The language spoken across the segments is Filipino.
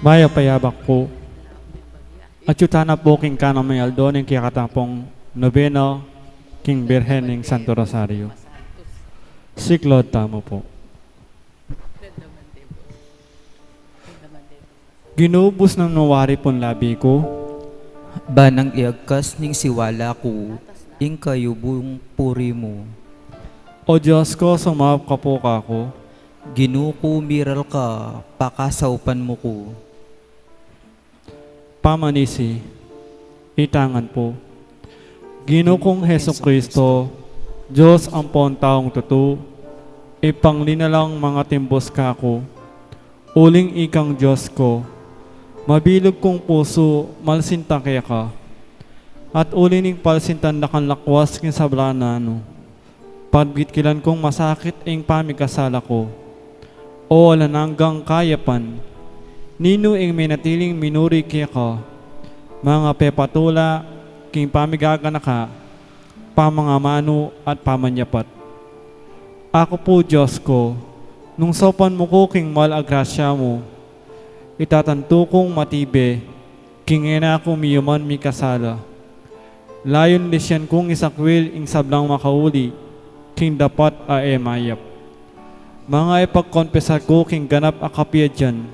Maya payabak po. At yutana po king kanang may aldo ng kiyakatapong nobeno king Birhen ng Santo Rosario. Siklod tamo po. Ginubos ng nawari pong labi ko. Banang iagkas ning siwala ko, ing kayubong puri mo. O Diyos ko, sumawap ka po kako. Ginuko miral ka, pakasaupan mo ko. Pamanisi, itangan po. Ginukong Heso Kristo, Diyos ang pon taong tutu, ipanglinalang mga timbos kako, uling ikang Diyos ko, mabilog kong puso, malsinta kaya ka, at ulining palsintan na kanlakwas kin sablanano, pagbitkilan kong masakit ang pamikasala ko, o alananggang kayapan, nino ing minatiling minuri kaya ka, mga pepatula, king pamigagana ka, pamangamano at pamanyapat. Ako po Diyos ko, nung sopan mo ko king malagrasya mo, itatanto kong matibe, king ena ko miyuman mi kasala. Layon lisyan kong isakwil ing sablang makauli, king dapat a emayap. Mga ipagkonpesar ko king ganap akapya dyan,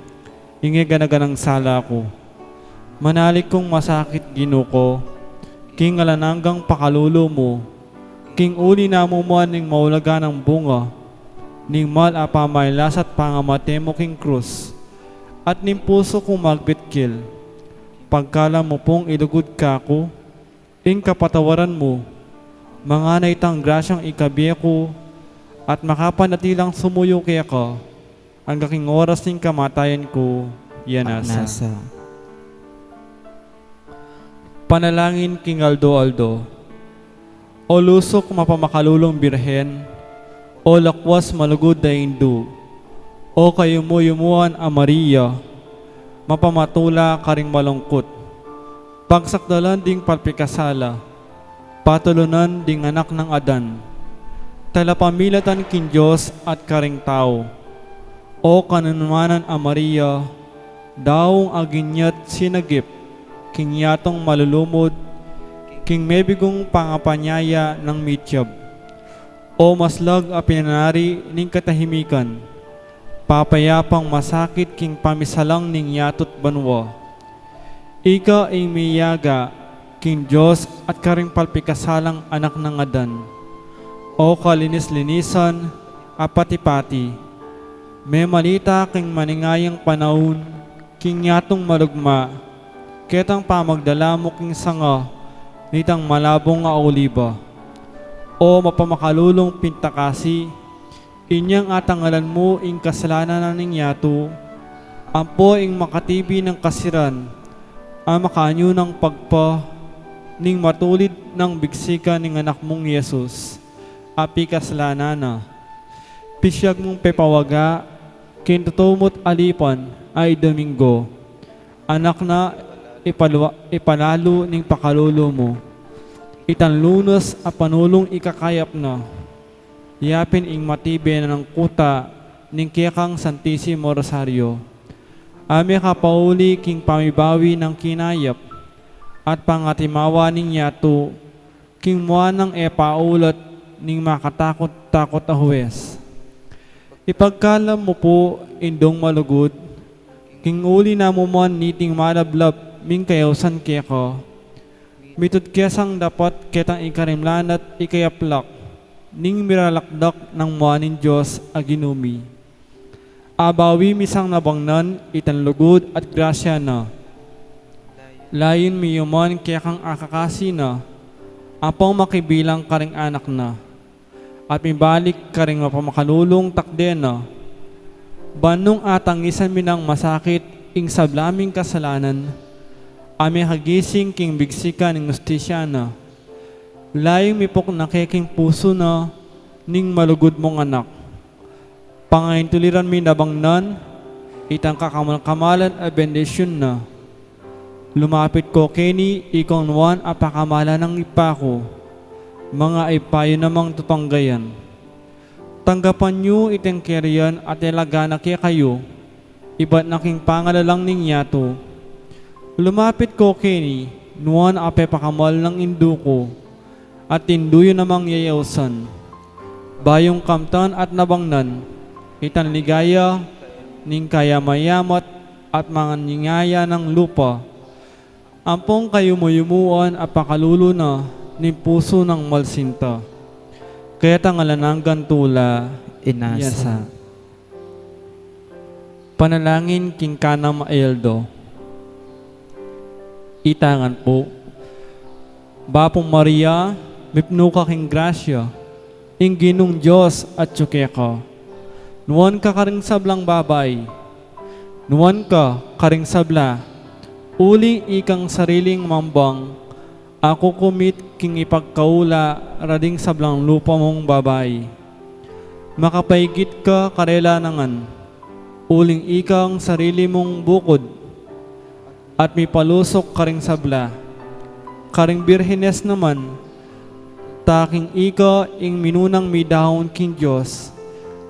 ingi ganaganang sala ko. Manalik kong masakit ginuko, king alananggang pakalulo mo, king uli na mumuan ning maulaga ng bunga, ning mal apamay lasat pangamate mo king krus, at ning puso kong magbitkil. Pagkala mo pong ilugod ka ko, ing kapatawaran mo, mga naitang grasyang ikabiya ko, at makapanatilang sumuyo kaya ka, ang gaking oras ning kamatayan ko, yanasa. Nasa. Panalangin king Aldo. O lusok mapamakalulong birhen, o lakwas malugod na indu, o kayumuyumuan a Maria, mapamatula karing malungkot, pagsakdalan ding palpikasala, patulunan ding anak ng Adan, talapamilatan kin Diyos at karing tao, o kanunuanan a Maria, daong aginyat sinagip, king yatong malulumod, king mebigong pangapanyaya ng mityab, o maslag a pinanari ning katahimikan, papayapang masakit king pamisalang ning yatot banwa. Ika ay miyaga, king Diyos at karing palpikasalang anak ng Adan, o kalinis-linisan, apati-pati, may malita king maningayang panahon, king yatong malugma, ketang pamagdala mo king sanga, nitang malabong nga oliba, o mapamakalulong pintakasi, inyang atangalan mo ing kasalanan ng ningyato, ampo ing makatibi ng kasiran, ang makaanyo ng pagpa, ning matulid ng bigsika ning anak mong Yesus, api kasalanana. Pisyag mong pepawaga, kintutumot alipan ay Domingo, anak na ipalalo ning pakalulo mo, itanlunos a panulong ikakayap na, yapin ing matibe na ng kuta ning kiyakang Santissimo Rosario, ame kapauli king pamibawi ng kinayap, at pangatimawa ning yato, king mua ng epaulat ning makatakot-takot a huwes. Ipagkalam mo po indong malugod, king uli na mumuan niting malablab, ming kayawsan kaya ko, mitud kesang dapat ketang ikarimlan at ikayaplak, ning miralakdak ng muanin Diyos aginumi. Abawi misang nabangnan, itanlugod at grasya na, Layon mi yuman kaya kang akakasi na, apang makibilang karing anak na, at mibalik karing mapamakalulong takde na, banong atangisan mi ng masakit ing sablaming kasalanan, ame hagising king bigsika ning justisya na, layong mipok nakiking puso na, ning malugod mong anak. Pangayin tuliran mi nabangnan, itang kamalan a bendisyon na. Lumapit ko kini, ikaw nuwan apakamala ng ipako, mga ipayo namang tutanggayan. Tanggapan niyo itang keriyan at ilagana kaya kayo, iba't naking pangalalang ninyato. Lumapit ko kini, nuwan apapakamal ng induko, at tinduyo namang yayawsan. Bayong kamtan at nabangnan, itan ligaya, ning kaya mayamat at mga ningaya ng lupa. Ampong kayo mayumuan at pakalulo na ni puso ng malsinta. Kaya tangalananggan tula, Inasa. Panalangin king kana maeldo. Itangan po. Bapong Maria, mipno ka king grasya, ing ginong Diyos at tsukeka. Nuwan ka karing sablang babay, nuwan ka karing sabla, uling ikang sariling mambang, ako kumit king ipagkaula rading sablang lupa mong babay. Makapaigit ka karela nangan, uling ikang sarili mong bukod, at may palusok karing sabla, karing birhenes naman, taking ika ing minunang midahon king Diyos,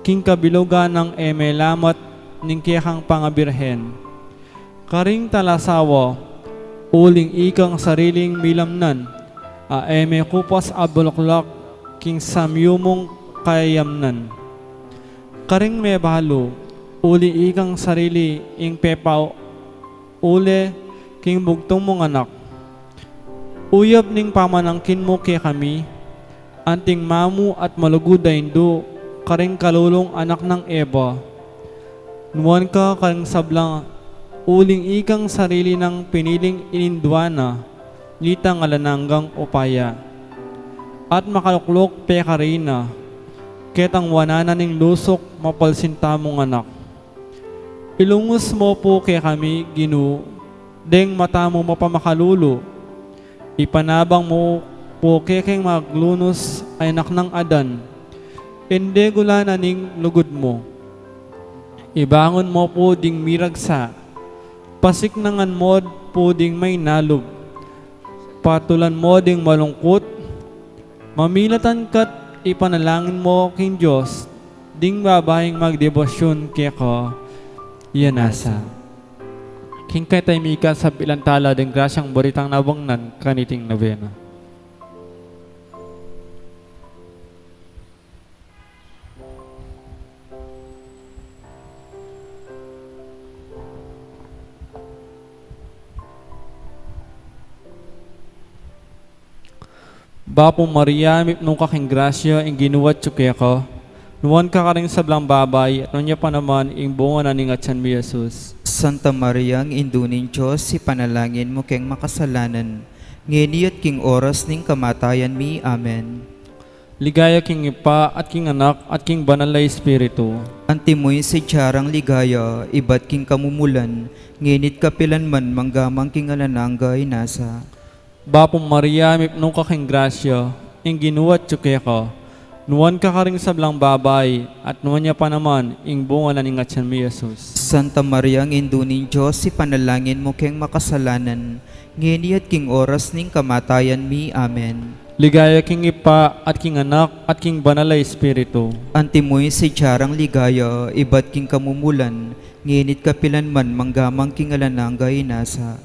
king kabilugan ng emelamat ning kiyakang pangabirhen. Karing talasawa, uling ikang sariling milamnan, eme kupas abuluklak, king samyumong kayamnan. Karing mebalo, uli ikang sarili ing pepaw, ule king bugtong mong anak. Uyab ning pamanangkin mo kay kami, anting mamu at malugod dahindo, karing kalulong anak ng Eva. Nuwan ka karing sablang, uling ikang sarili ng piniling inindwana, litang alananggang upaya. At makaluklok pekarina, ketang wanana ning lusok mapalsinta mong anak. Ilungus mo po kay kami, Ginu, deng mata mo mapamakalulo. Ipanabang mo po kay maglunos ay anak ng Adan. Hindi gula na ning lugod mo. Ibangon mo po ding miragsa. Pasiknangan mo po ding may nalog. Patulan mo ding malungkot. Mamilatan kat ipanalangin mo king Diyos. Ding babayang magdebosyon kaya ka. Yanasa. King kay taymika sa pilantala ding grasyang baritang nabangnan kaniting nabena. Bapong Maria, mipnong kaking grasya, ing ginuwat tsukya ka, nuwan ka karing sablang babay, at nunya pa naman, ing bunga na ningatsan mi Jesus. Santa Maria, ang indunin Diyos, si panalangin mo keng makasalanan, ngeniat king oras ning kamatayan mi. Amen. Ligaya king ipa, at king anak, at king banal na espiritu. Antimoy si Tiarang ligaya, ibat king kamumulan, ngenit kapilan man manggamang king alananggay nasa. Bapong Maria, mipnong kaking grasya, ing ginuwat tsukya ka, nuwan ka karing sablang babay, at nuwan niya pa naman, ing bunga na ningatsan mi Jesus. Santa Maria, ang indunin Diyos, si panalangin mo keng makasalanan, ngeniat king oras ning kamatayan mi. Amen. Ligaya king ipa, at king anak, at king banal na espiritu. Antimoy si Tiarang ligaya, ibat king kamumulan, ngenit kapilan man manggamang king alananggay nasa.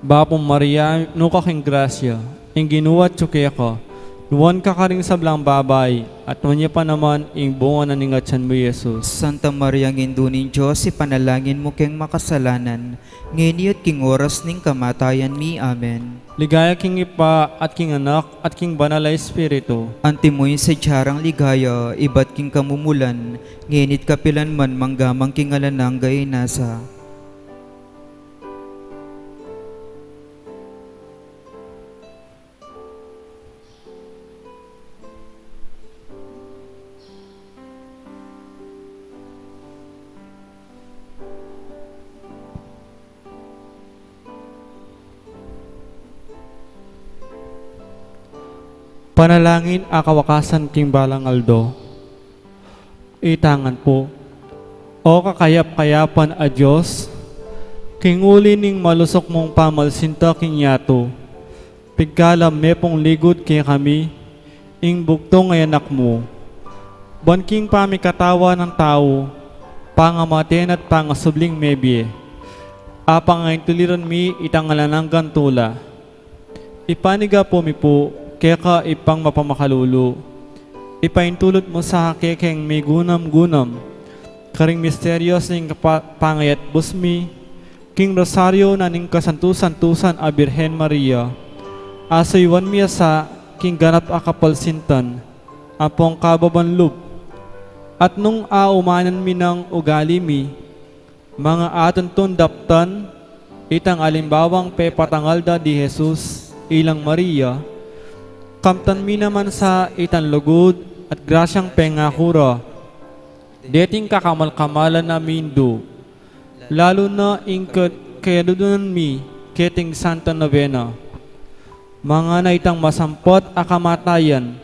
Bapong Maria, no ka king grasya, ing ginuwat tsukya ka, nuwan ka karing sablang babay, at nuwan niya pa naman, ing bunga na ningatsan mo Jesus. Santa Maria, ang indunin Diyos, si panalangin mo keng makasalanan, ngeniat king oras ning kamatayan mi. Amen. Ligaya king ipa, at king anak, at king banal na espiritu. Antimoy si Tiarang ligaya, ibat king kamumulan, ngenit kapilan man manggamang king alananggay nasa. Panalangin akawakasan king Balang Aldo. Itangan po. O kakayap-kayapan a Diyos, king uli ning malusok mong pamalsinta king yato, pigkalam me pong ligod kay kami, ing bugtong ay anak mo. Banking pamikatawa ng tao, pangamaten at pangasubling mebye, apang ngayon tuliran mi itangalananggan tula. Ipaniga po mi po, kaya ipang mapamakalulu. Ipaintulot mo sa hakekeng may gunam-gunam, karing misteryos ning pangayat busmi, king rosaryo na ning kasantusan-tusan a Birhen Maria, asaywan miya sa king ganap akapalsintan, apong kababanlub, at nung aumanan mi ng ugali mi, mga aton daptan, itang alimbawang pepatangalda di Jesus, ilang Maria, kamtan mi naman sa itan lugod at grasyang pengakura, deting kakamal-kamalan na mindu, lalo na ingkot kayadudunan mi keting Santa Novena. Mga na itang masampot akamatayan,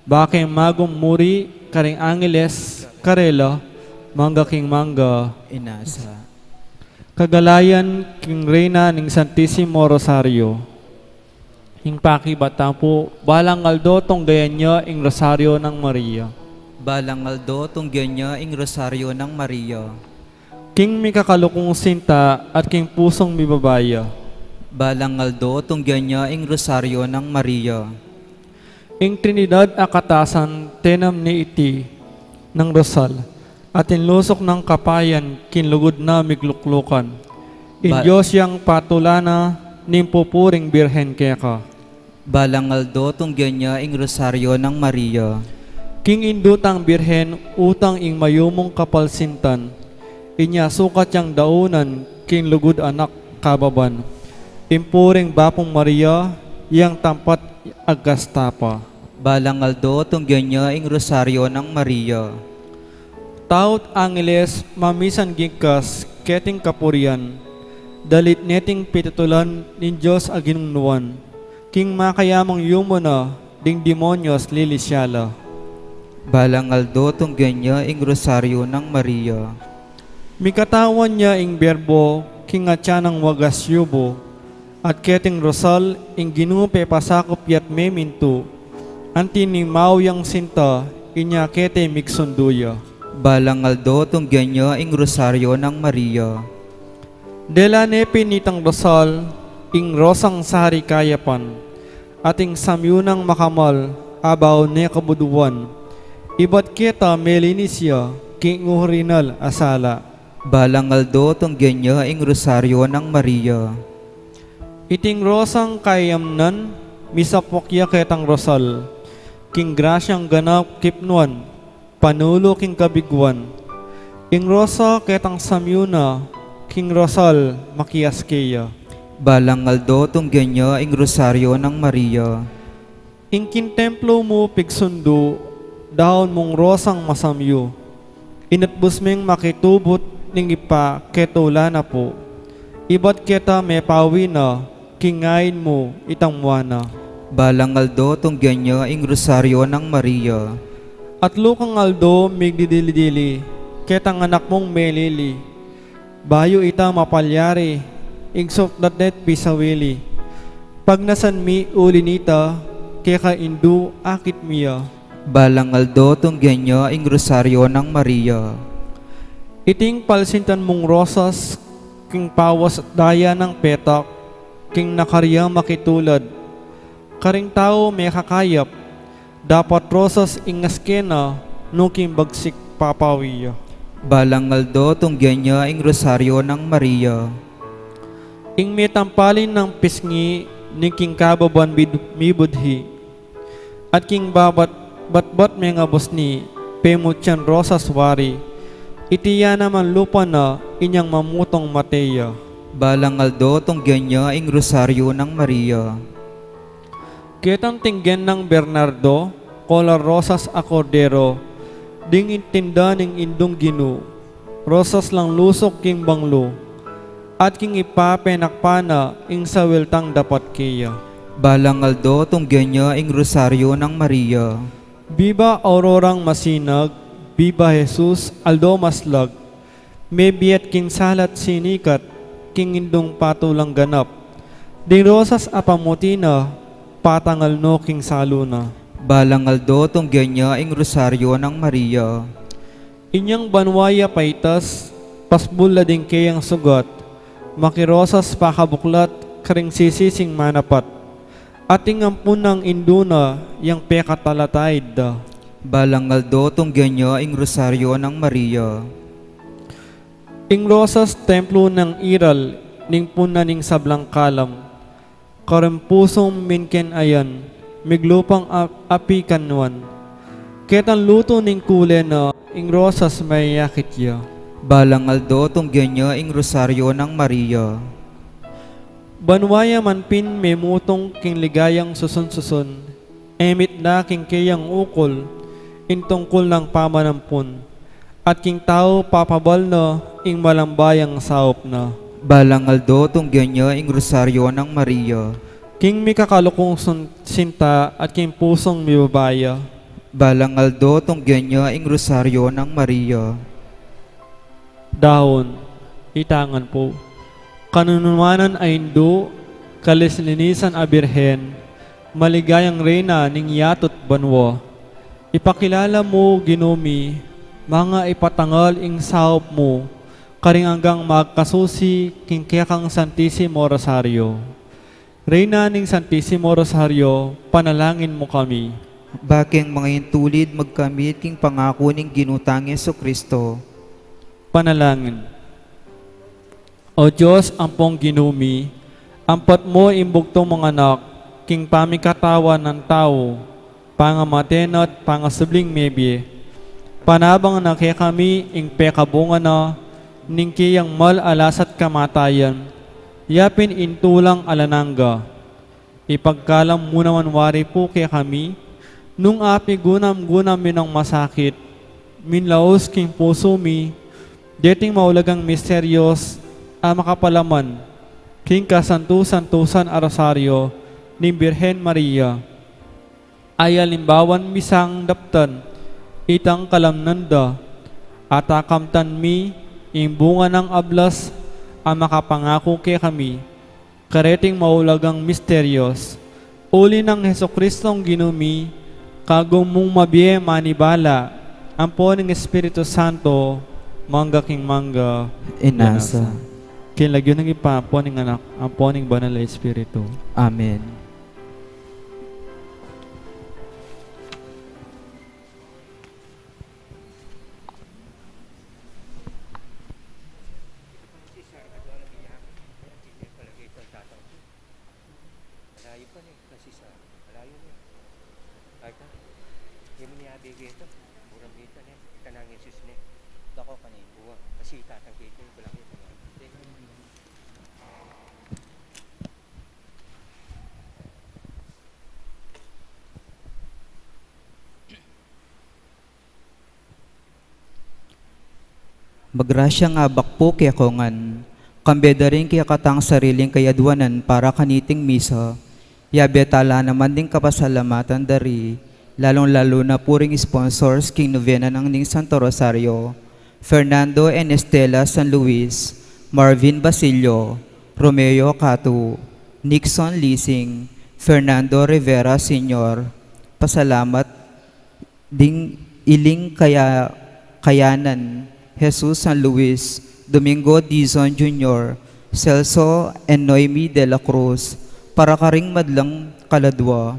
bakay magong muri, karing angeles, karela, mangga king mangga, Inasa. kagalayan king Reyna ning Santissimo Rosario. Ing pakibata po, Balang Aldo tong gayan niya ing Rosario ng Maria. Balang Aldo, tunggan niya ing Rosaryo ng Maria. King mi kakalukong sinta at king pusong mi babaya. Balang Aldo, tunggan niya ing Rosaryo ng Maria. Ing Trinidad akatasan tenam ni iti ng Rosal at inlusok ng kapayan kinlugod na migluklukan. In Diyos yang patulana nimpupuring Birhen keka. Balang Aldo, tunggan niya ing Rosaryo ng Maria. King indutang Birhen utang ing mayumong kapalsintan. Inya sukat yang daunan king lugod anak kababan. Impuring bapong Maria yang tampat agastapa. Balang Aldo, tunggan niya ing Rosaryo ng Maria. Taot angeles mamisan gingkas keting kapurian. Dalit neting pitutulan nin Diyos aginungnuan. King makayamang yumona ding demonyos lilisyala. Balang Aldo, tunggan niya ing Rosaryo ng Maria. Mikatawan niya ing berbo king atyanang wagas yubo. At keting Rosal ing ginupe pasakop yat memintu. Anti ni mauyang sinta inya kete migsunduya. Balang Aldo, tunggan niya ing Rosaryo ng Maria. Dela nepe nitang Rosal ing rosang sari kayapan. Ating samyunang makamal abaw ne kabuduan. Ibat kita melinisya king urinal asala. Balang Aldo, tunggan niya ing Rosaryo ng Maria. Iting rosang kayamnan, misapokya ketang Rosal, king grasyang ganap kipnuan, panulo king kabiguan. Ing rosa ketang samyuna, king Rosal makiaskeya. Balang Aldo, tunggan niya ing Rosaryo ng Maria. Ing kintemplo mo pigsundo, daon mong rosang masamyo. Inatbus ming makitubot ning ipa ketula na po. Ibat kita may pawi na, kingain mo itang muana. Balang Aldo, tunggan niya ing Rosaryo ng Maria. At lukang Aldo migdidili-dili, ketang anak mong melili. Bayo ita mapalyari, igsok datet pisawili. Pag nasan mi ulinita, keka indu akit miya. Balang Aldo, tunggan niya ing Rosaryo ng Maria. Iting palsintan mong rosas, king pawas at daya ng petak, king nakariyang makitulad. Karing tao may kakayap, dapat rosas ingaskena, nuking bagsik papawiya. Balang Aldo, tunggan niya ing Rosaryo ng Maria. Ing may tampalin ng pisngi, ni king kababan mibudhi, at king babat batbat may nga busni, pemutyan rosas wari, itiya naman lupa na inyang mamutong Mateya. Balang Aldo, tunggan niya ing Rosaryo ng Maria. Ketang tinggen ng Bernardo, color rosas a cordero, ding intinda ning indong ginu, rosas lang lusok king banglo, at king ipapenakpana ing sawiltang dapat kaya. Balangaldo tunggen niya ing rosaryo ng Maria. Biba aurorang masinag, biba Jesus, aldo maslag. May biat king salat sinikat, king indong patulang ganap. Ding rosas apamutina, patangal no king saluna. Balangaldo tunggen niya ing rosaryo ng Maria. Inyang banwaya paitas, pasbula din kayang sugat. Makirosas pakabuklat, karing sisising manapat. Ating ampunang induna, yang pekatalatayid da. Balangaldo tunggen niya ing rosaryo ng Maria. Ing rosas templo ng iral, ning puna ning sablang kalam. Karempusong minken ayan, miglupang api kanwan. Ketan luto ning kule na, ing rosas may yakit ya. Balangaldo tunggen niya ing rosaryo ng Maria. Banwaya man pin may mutong king ligayang susun-susun, emit na king kayang ukol, intungkol ng pamanampun, at king tao papabal na, ing malambayang saop na. Balangaldo tunggen niya ing rosaryo ng Maria. King mikakalukong sinta at king pusong mibabaya. Balangaldo tunggen niya ing rosaryo ng Maria. Dahon, itangan po. Kanunuanan ay Indo, kalislinisan a birhen, maligayang reyna ning yatot banwa. Ipakilala mo, Ginumi, mga ipatangal ing saop mo, karing hanggang magkasusi king kekang Santissimo Rosario. Reyna ning Santissimo Rosario, panalangin mo kami. Baking mga intulid magkamit king pangako ning ginutang Jesucristo. Panalangin. O Diyos, ampong Ginumi, ampat mo imbugtong mga anak, king pamikatawa ng tao, pangamatenat, pangasubling mebi, panabang na kaya kami ing pekabunga na, ning kiyang mal alasat kamatayan, yapin intulang alananga. Ipagkalam muna manwari po kaya kami, nung api gunam-gunam minang masakit, minlaos king puso mi, deting maulagang misteryos, makapalaman, king kasantu-santusan a Rosario, ni Birhen Maria. Ay alimbawan misang daptan, itang kalamnanda, at akamtan mi, ing bunga ng ablas, makapangako kay kami, kareting maulagang misteryos, uli ng Hesukristong Ginumi, kagong mong mabiye manibala, ampo ng Espiritu Santo, mangga king mangga, Inasa. kinlagyo ng ipapo ng anak, ampo ng banal na Espiritu. Amen. Magrasya nga bakpo kaya kongan, kambeda rin kaya katang sariling kayadwanan para kaniting misa, yabetala naman din kapasalamatan dari, lalong-lalo na puring sponsors king novena ng ning Santo Rosario, Fernando and Estela San Luis, Marvin Basilio, Romeo Catu, Nixon Lising, Fernando Rivera Sr., pasalamat ding iling kayanan, Jesus San Luis, Domingo Dizon Jr., Celso and Noemi de la Cruz, para karing madlang kaladwa,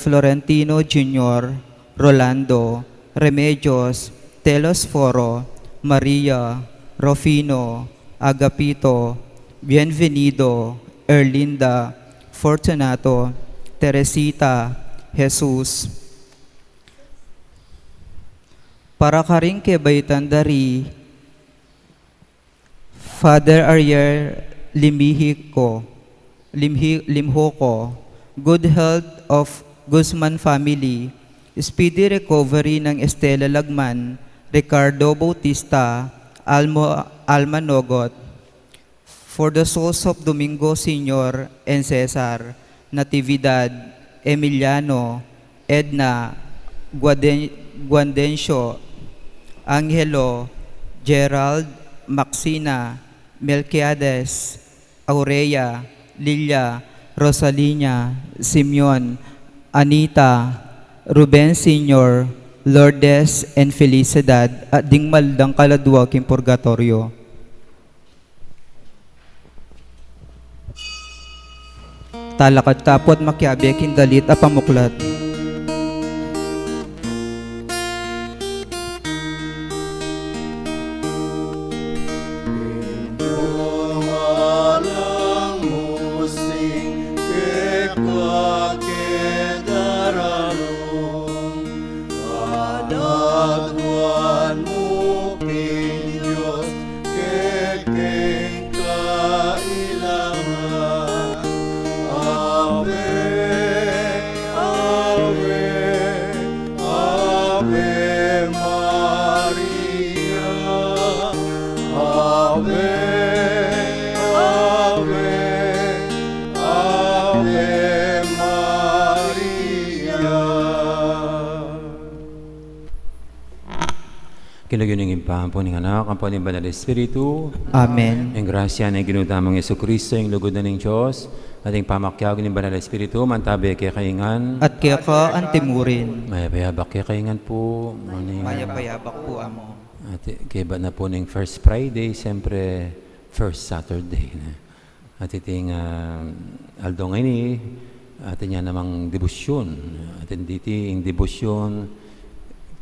Florentino Jr., Rolando, Remedios, Telos Foro, Maria, Rufino, Agapito, Bienvenido, Erlinda, Fortunato, Teresita, Jesus, para karing kebaitan dari Father Ariel Limhoko, good health of Guzman family, speedy recovery ng Estela Lagman, Ricardo Bautista, Alma Nogot, for the souls of Domingo Sr. and Cesar, Natividad, Emiliano, Edna, Guandencio, Angelo, Gerald, Maxina, Melquiades, Aurea, Lilia, Rosalina, Simeon, Anita, Ruben Sr., Lourdes, and Felicidad, at dingmaldang kaladwa king purgatorio. Talakad kapot makiabi king dalit a pamuklat. Kinagining impampo ng anak, ang po ng Banal Espiritu, Amen. ang grasya ng ginutamang Yesu Kristo, ang lugod na ng Diyos, at ang pamakyag ng Banal Espiritu, mantabi kay kaingan, At kaya ka antimurin, mayapayabak kay kaingan po, mayapayabak po amo. at kaya ba na po ng first Friday, siyempre first Saturday. At iting aldo ngayon at niya namang debosyon, at hindi ang debosyon,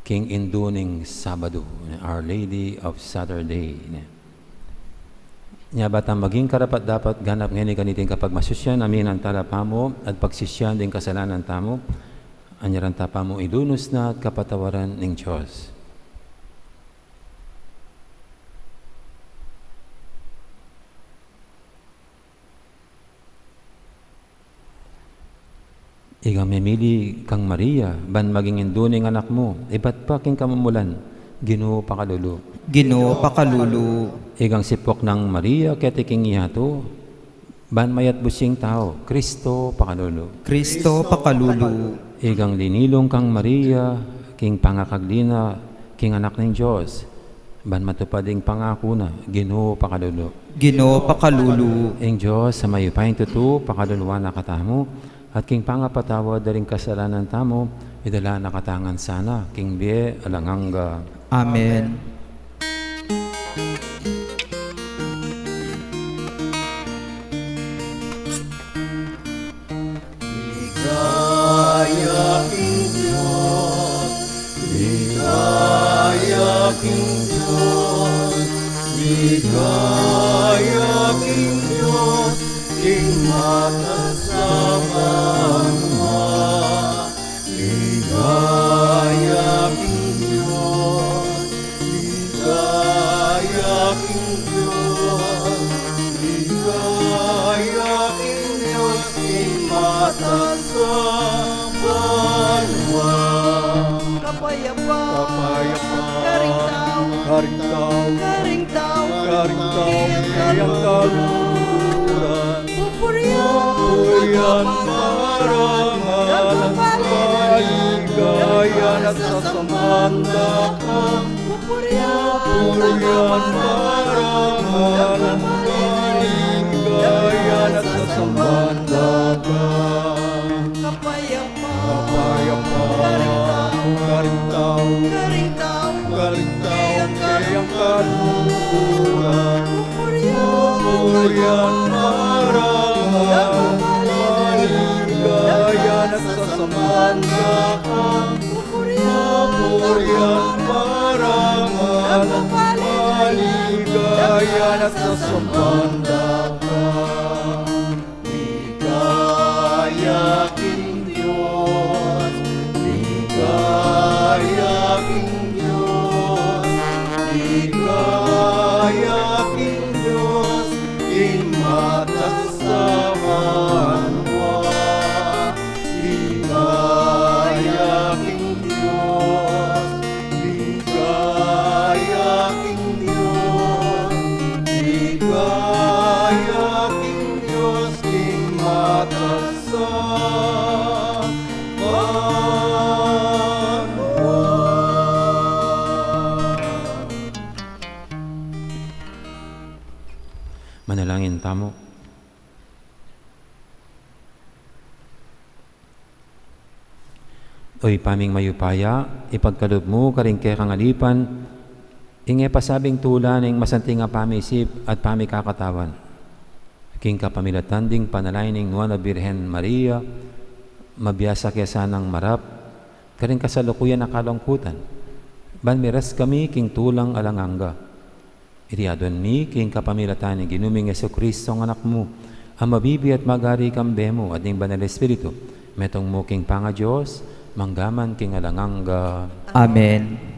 King Induning Sabado, Our Lady of Saturday. Nya batang maging karapat dapat ganap ngayon kaniting kapag masusyan amin ang talapamo at pagsisyan din kasalanan tamo, anyaran tapamo idunos na at kapatawaran ng Diyos. Igang memili kang Maria, ban maging induning anak mo, iba't pa king kamumulan, Ginoo pakalulu. Ginoo pakalulu, Igang sipok ng Maria, ketiking ihato, ban mayat busing tao, Kristo pakalulu. Kristo pakalulu, Igang linilong kang Maria, king pangakaglina, king anak ng Diyos, ban matupading pangako na, Ginoo pakalulu. Ginoo pakalulu, Ing Diyos sa mayupaing tutu, pakaluluwa na katamo, at king pangapatawa daring kasalanan tamo, idala na katangan sana, king bie alanganga. Amen. King Diyos, King Mata sa Manalangin tamo. Oy paming mayupaya, ipagkaloob mo karing kay kangalipan, inge pasabing tula ng masanting nga pamisip at pamikakatawan. King kapamilatan ding panalaining Nuana Birhen Maria, mabiyasa kaya sanang marap, karing kasalukuyan na kalungkutan. Banmiras kami king tulang alanganga. Iriadon mi king kapamilatan ni ginuming Jesucristo ng anak mo, ang mabibi at magari kambemo at ning banal Espiritu, metong mo king panga Diyos, manggaman king alanganga. Amen.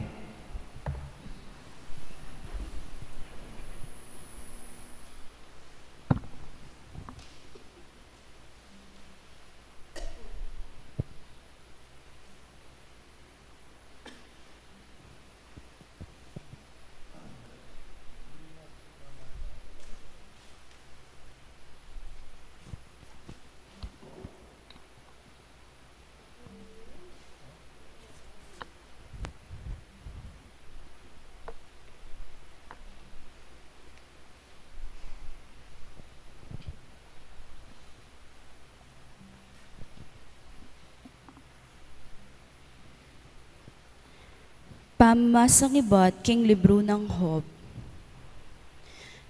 Pamasang ibat king libro ng Hob.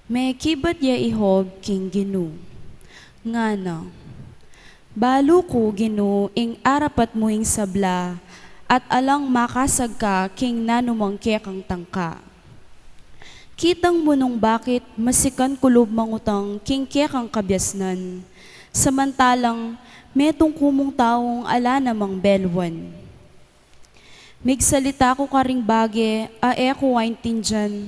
May kibat ya ihob king Ginu. Ngana, balo ko Ginu ing arapat mo ing sabla at alang makasag ka king nanumangke kang tangka. Kitang mo nung bakit masikan kulob mangutang king kekang kabyasnan, samantalang metong kumong taong ala namang belwan. Migsalita ko karing bage, aeko ay tindyan.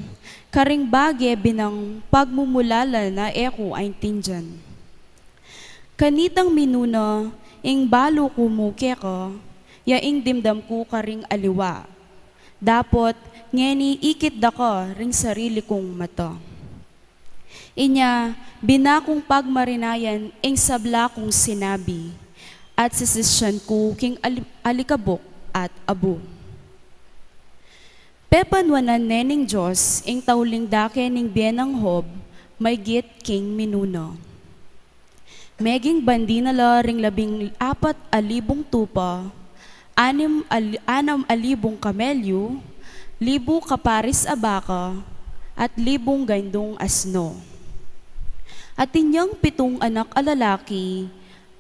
Karing bage binang pagmumulala na eko ay tindyan. Kanitang minuna, ing balo ko muke ka, ya ing dimdam ko karing aliwa. Dapot, ngeni ikit da ka ring sarili kong mata. Inya, binakong pagmarinayan, ing sabla kong sinabi, at sisisyan ko king alikabok at abo. Pepanwanan nening Diyos, ing tauling dake ning bienang Hob, may git king minuna. Meging bandinala ring 14,000 tupa, 6,000 kamelyo, 1,000 kaparis abaka, at 1,000 gayndong asno. At inyang 7 anak alalaki,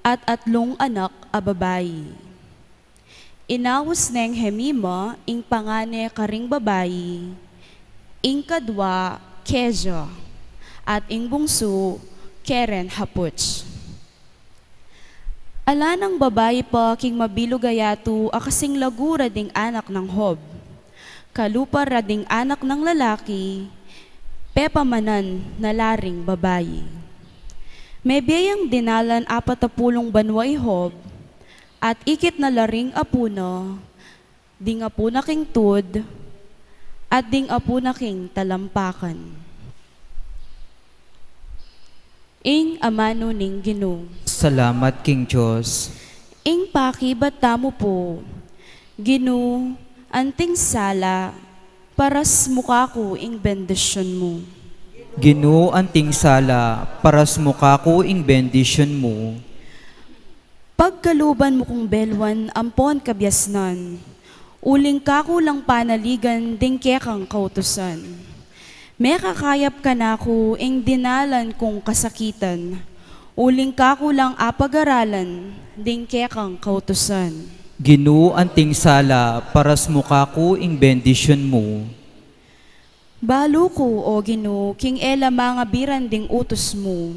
at 3 anak ababayi. Inawas neng Hemima, ing pangane karing babayi, ing kadwa, Keja, at ing bungso, Keren Hapuch. Ala ng babayi pa king mabilugayato akasing lagura ding anak ng Hob. Kalupa rading anak ng lalaki, pepamanan na laring babayi. May biyayang dinalan 40 banway Hob, at ikit na laring apuna, ding apuna king tud, at ding apuna king talampakan. Ing amano ning Ginu. Salamat king Diyos. Ing pakibat tamo po, Ginu, anting sala, paras mukha ko ing bendisyon mo. Ginu anting sala, paras mukha ko ing bendisyon mo. Pagkaluban mo kong belwan, ampon kabyasnan, uling kako lang panaligan, ding kekang kautusan. May kakayap ka na ko, ing dinalan kong kasakitan, uling kako lang apag-aralan, ding kekang kautusan. Ginu anting sala, paras mukha ko ing bendisyon mo. Balo ko, o Ginu, king ela mga biran ding utos mo.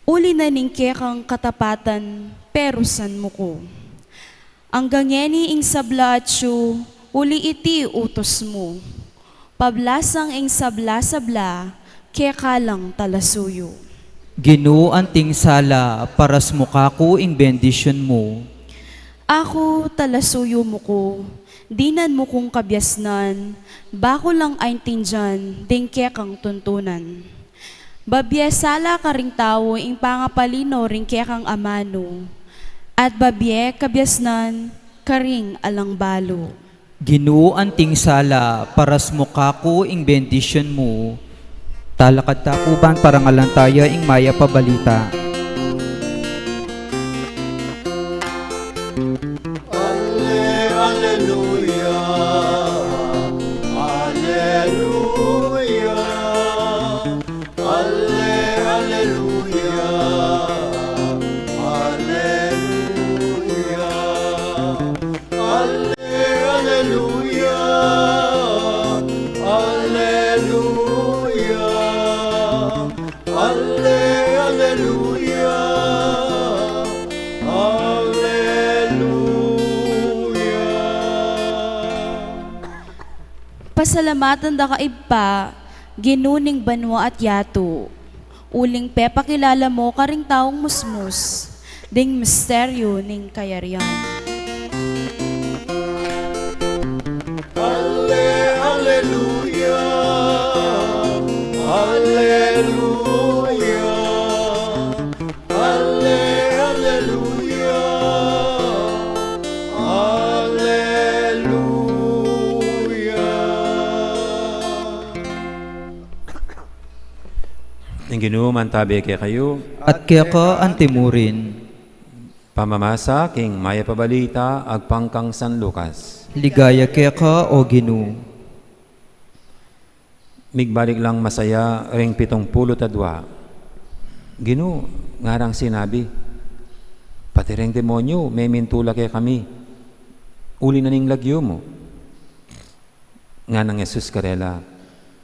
Uli na ning kekang katapatan, perusan mo ko. Ang gangeni ing sabla at siyo, uli iti utos mo. Pablasang ing sabla-sabla, kekalang talasuyo. Ginu anting sala, paras mukha ko ing bendisyon mo. Ako talasuyo mo ko, dinan mo kong kabyasnan, bako lang ay tindyan, ding kekang tuntunan. Babye sala ka ring tao, ing pangapalino ring kekang amano, at babye kabyasnan, karing alang balo. Ginu anting sala, paras mukha ko ing bendisyon mo. Talakad tapuban parangalan tayo ing maya pabalita. Alleluia, alleluia, alleluia, alleluia, alleluia, alleluia, alleluia, Pasalamatan da kaibpa, ginuning banwa at yato. Uling pe pakilala mo karing taong musmus, ding misteryo ning kayarian. Alleluia, alleluia, alleluia, alleluia. Ang Ginoo mantabi kay kayo, At kaya ka antimurin, pamamasa king maya pabalita agpangkang San Lucas. ligaya kaya ka o Ginoo. Migbalik lang masaya ring 72. Ginoo, ngarang sinabi, pati ring demonyo, may mintula kay kami. Uli na ning lagyo mo. Nga nang Jesus karela,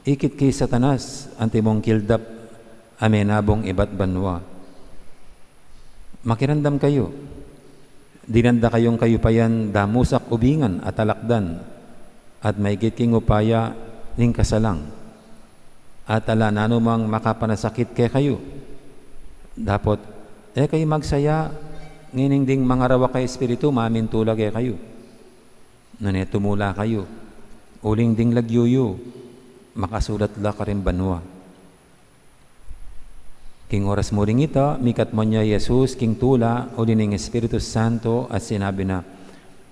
ikit kay Satanas, anti mong kildap, amenabong iba't banwa. Makirandam kayo. Dinanda kayong kayupayan, damusak ubingan at alakdan, at may king upaya ning kasalang. At ala nanumang makapanasakit kay kayo. Dapot, kayo magsaya, ngining ding mga rawa kay Espiritu, mamintula kay kayo. Nane tumula kayo, uling ding lagyuyo, makasulat la ka rin banwa. King oras mo ring ita, mikat mo niya Jesus, king tula, uling ng Espiritu Santo, at sinabi na,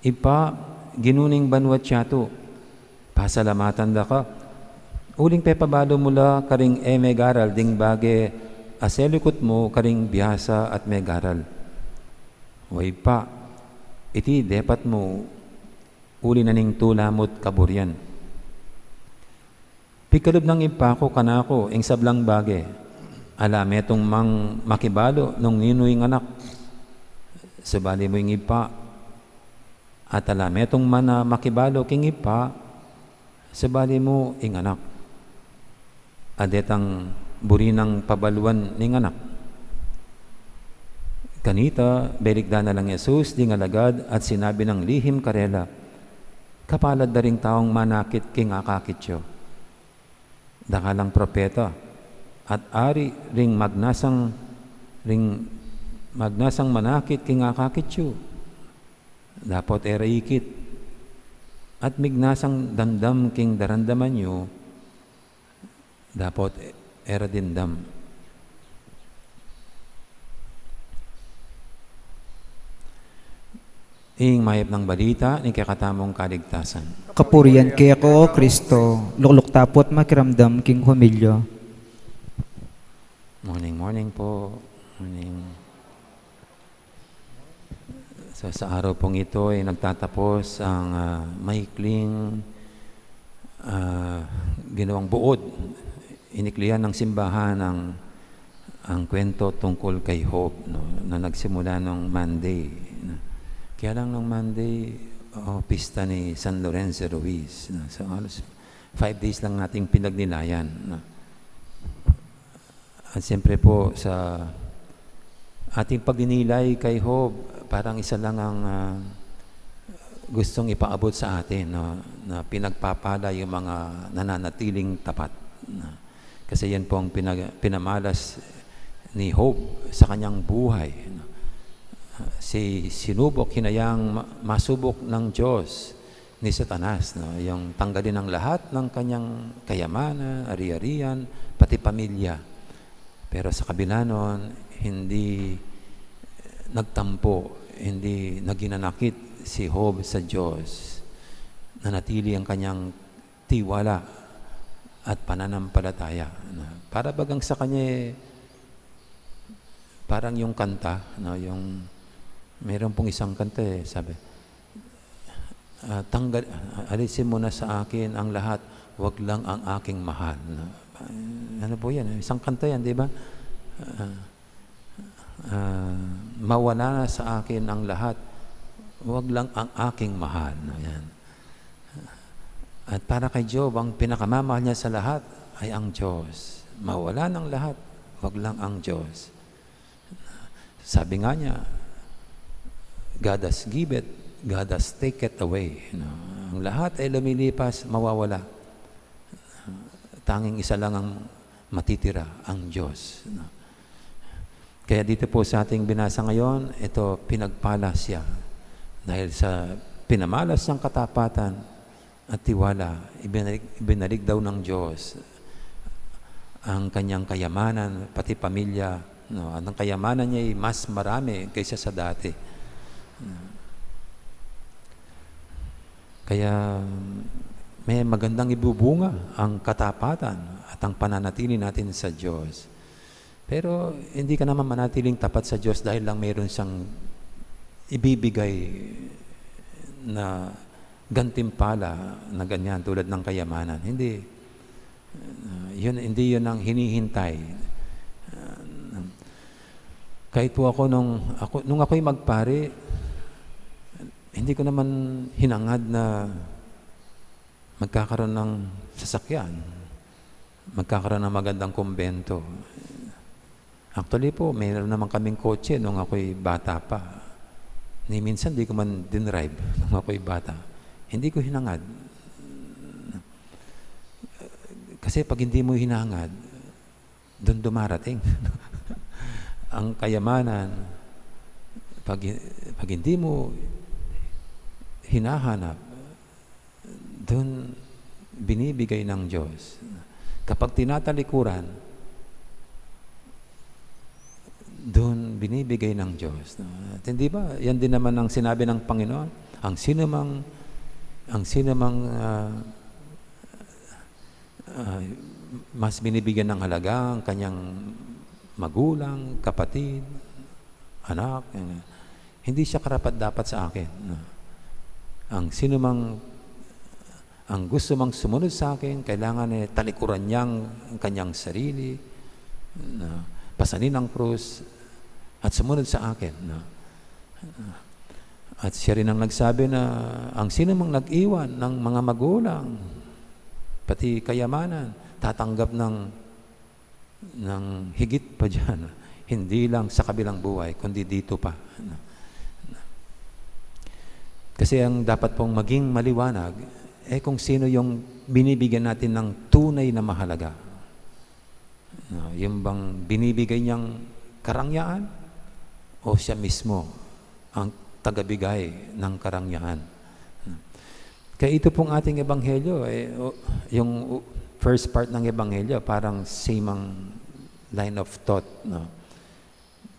Ipa, ginuning banwa tiyato, pasalamatan da ka, uling pepabalo mula karing megaral ding bage aselikot mo karing biyasa at megaral. Way pa, iti depat mo uli na ning tulamot kaburyan. Pikalob ng ipako kanako ing sablang bage, alam etong mang makibalo nung inuing anak. Subali mo ing ipa, at alam etong mana makibalo king ipa, subali mo ing anak. Adetang burinang pabaluan ning anak. Kanita, belikda na lang Jesus, di ngalagad, at sinabi ng lihim karela, kapalad na ring taong manakit king akakityo. Dakalang propeta, at ari ring magnasang manakit king akakityo. Dapot eraikit, at mignasang dandam king darandaman nyo, dapot era dindam. Ing mayap ng balita ni kakatamong kaligtasan. Kapurian kaya ka o Kristo, lukluk tapot makiramdam king humilyo. Morning po. Morning. So, sa araw pong ito ay nagtatapos ang maikling ginawang buod. Iniklian ng simbahan ang kwento tungkol kay Hope, no, na nagsimula nung Monday. No. Kaya lang nung Monday, pista ni San Lorenzo Ruiz. No. So, halos 5 days lang nating pinagnilayan. No. At siyempre po sa ating pagdinilay kay Hope, parang isa lang ang gustong ipaabot sa atin, no, na pinagpapala yung mga nananatiling tapat. No. Kasi yan po ang pinamalas ni Hope sa kanyang buhay. No. Sinubok, hinayang masubok ng Diyos ni Satanas. No. Yung tanggalin ang lahat ng kanyang kayamanan, ari-arian, pati pamilya. Pero sa kabila nun, hindi nagtampo, hindi naginanakit si Job sa Diyos. Nanatili ang kanyang tiwala at pananampalataya. Para bagang sa kanya parang yung kanta, mayroon pong isang kanta sabi, alisin mo na sa akin ang lahat, wag lang ang aking mahal. Ano po yan? Isang kanta yan, di ba? Mawala na sa akin ang lahat, wag lang ang aking mahal. Yan. At para kay Job, ang pinakamamahal niya sa lahat ay ang Diyos. Mawala ng lahat, wag lang ang Diyos. Sabi nga niya, God has give it, God has take it away. Ang lahat ay lumilipas, mawawala. Tanging isa lang ang matitira, ang Diyos. Kaya dito po sa ating binasa ngayon, ito, pinagpala siya. Dahil sa pinamalas ng katapatan at tiwala, ibinalig daw ng Diyos ang kanyang kayamanan, pati pamilya. Ang kayamanan niya ay mas marami kaysa sa dati. Kaya may magandang ibubunga ang katapatan at ang pananatili natin sa Diyos. Pero hindi ka naman manatiling tapat sa Diyos dahil lang mayroon siyang ibibigay na gantimpala na ganyan tulad ng kayamanan. Hindi yun ang hinihintay. Kahit po ako nung ako'y magpare, hindi ko naman hinangad na magkakaroon ng sasakyan, magkakaroon ng magandang kumbento. Actually po, mayroon naman kaming kotse nung ako'y bata pa. Ni minsan di ko man dinrive nung ako'y bata. Hindi ko hinangad. Kasi pag hindi mo hinangad, doon dumarating. Ang kayamanan, pag hindi mo hinahanap, doon binibigay ng Diyos. Kapag tinatalikuran, doon binibigay ng Diyos. At hindi ba, yan din naman ang sinabi ng Panginoon, ang sinumang mas binibigyan ng halaga ang kanyang magulang, kapatid, anak, hindi siya karapat-dapat sa akin. Ang gusto mang sumunod sa akin, kailangan talikuran niyang ang kanyang sarili, pasanin ang krus, at sumunod sa akin. At siya rin ang nagsabi na ang sinumang nag-iwan ng mga magulang, pati kayamanan, tatanggap ng higit pa dyan. Hindi lang sa kabilang buhay, kundi dito pa. Kasi ang dapat pong maging maliwanag, kung sino yung binibigyan natin ng tunay na mahalaga. Yung bang binibigay niyang karangyaan o siya mismo ang tagabigay ng karangyaan. Kaya ito pong ating ebanghelyo, yung first part ng ebanghelyo, parang same ang line of thought.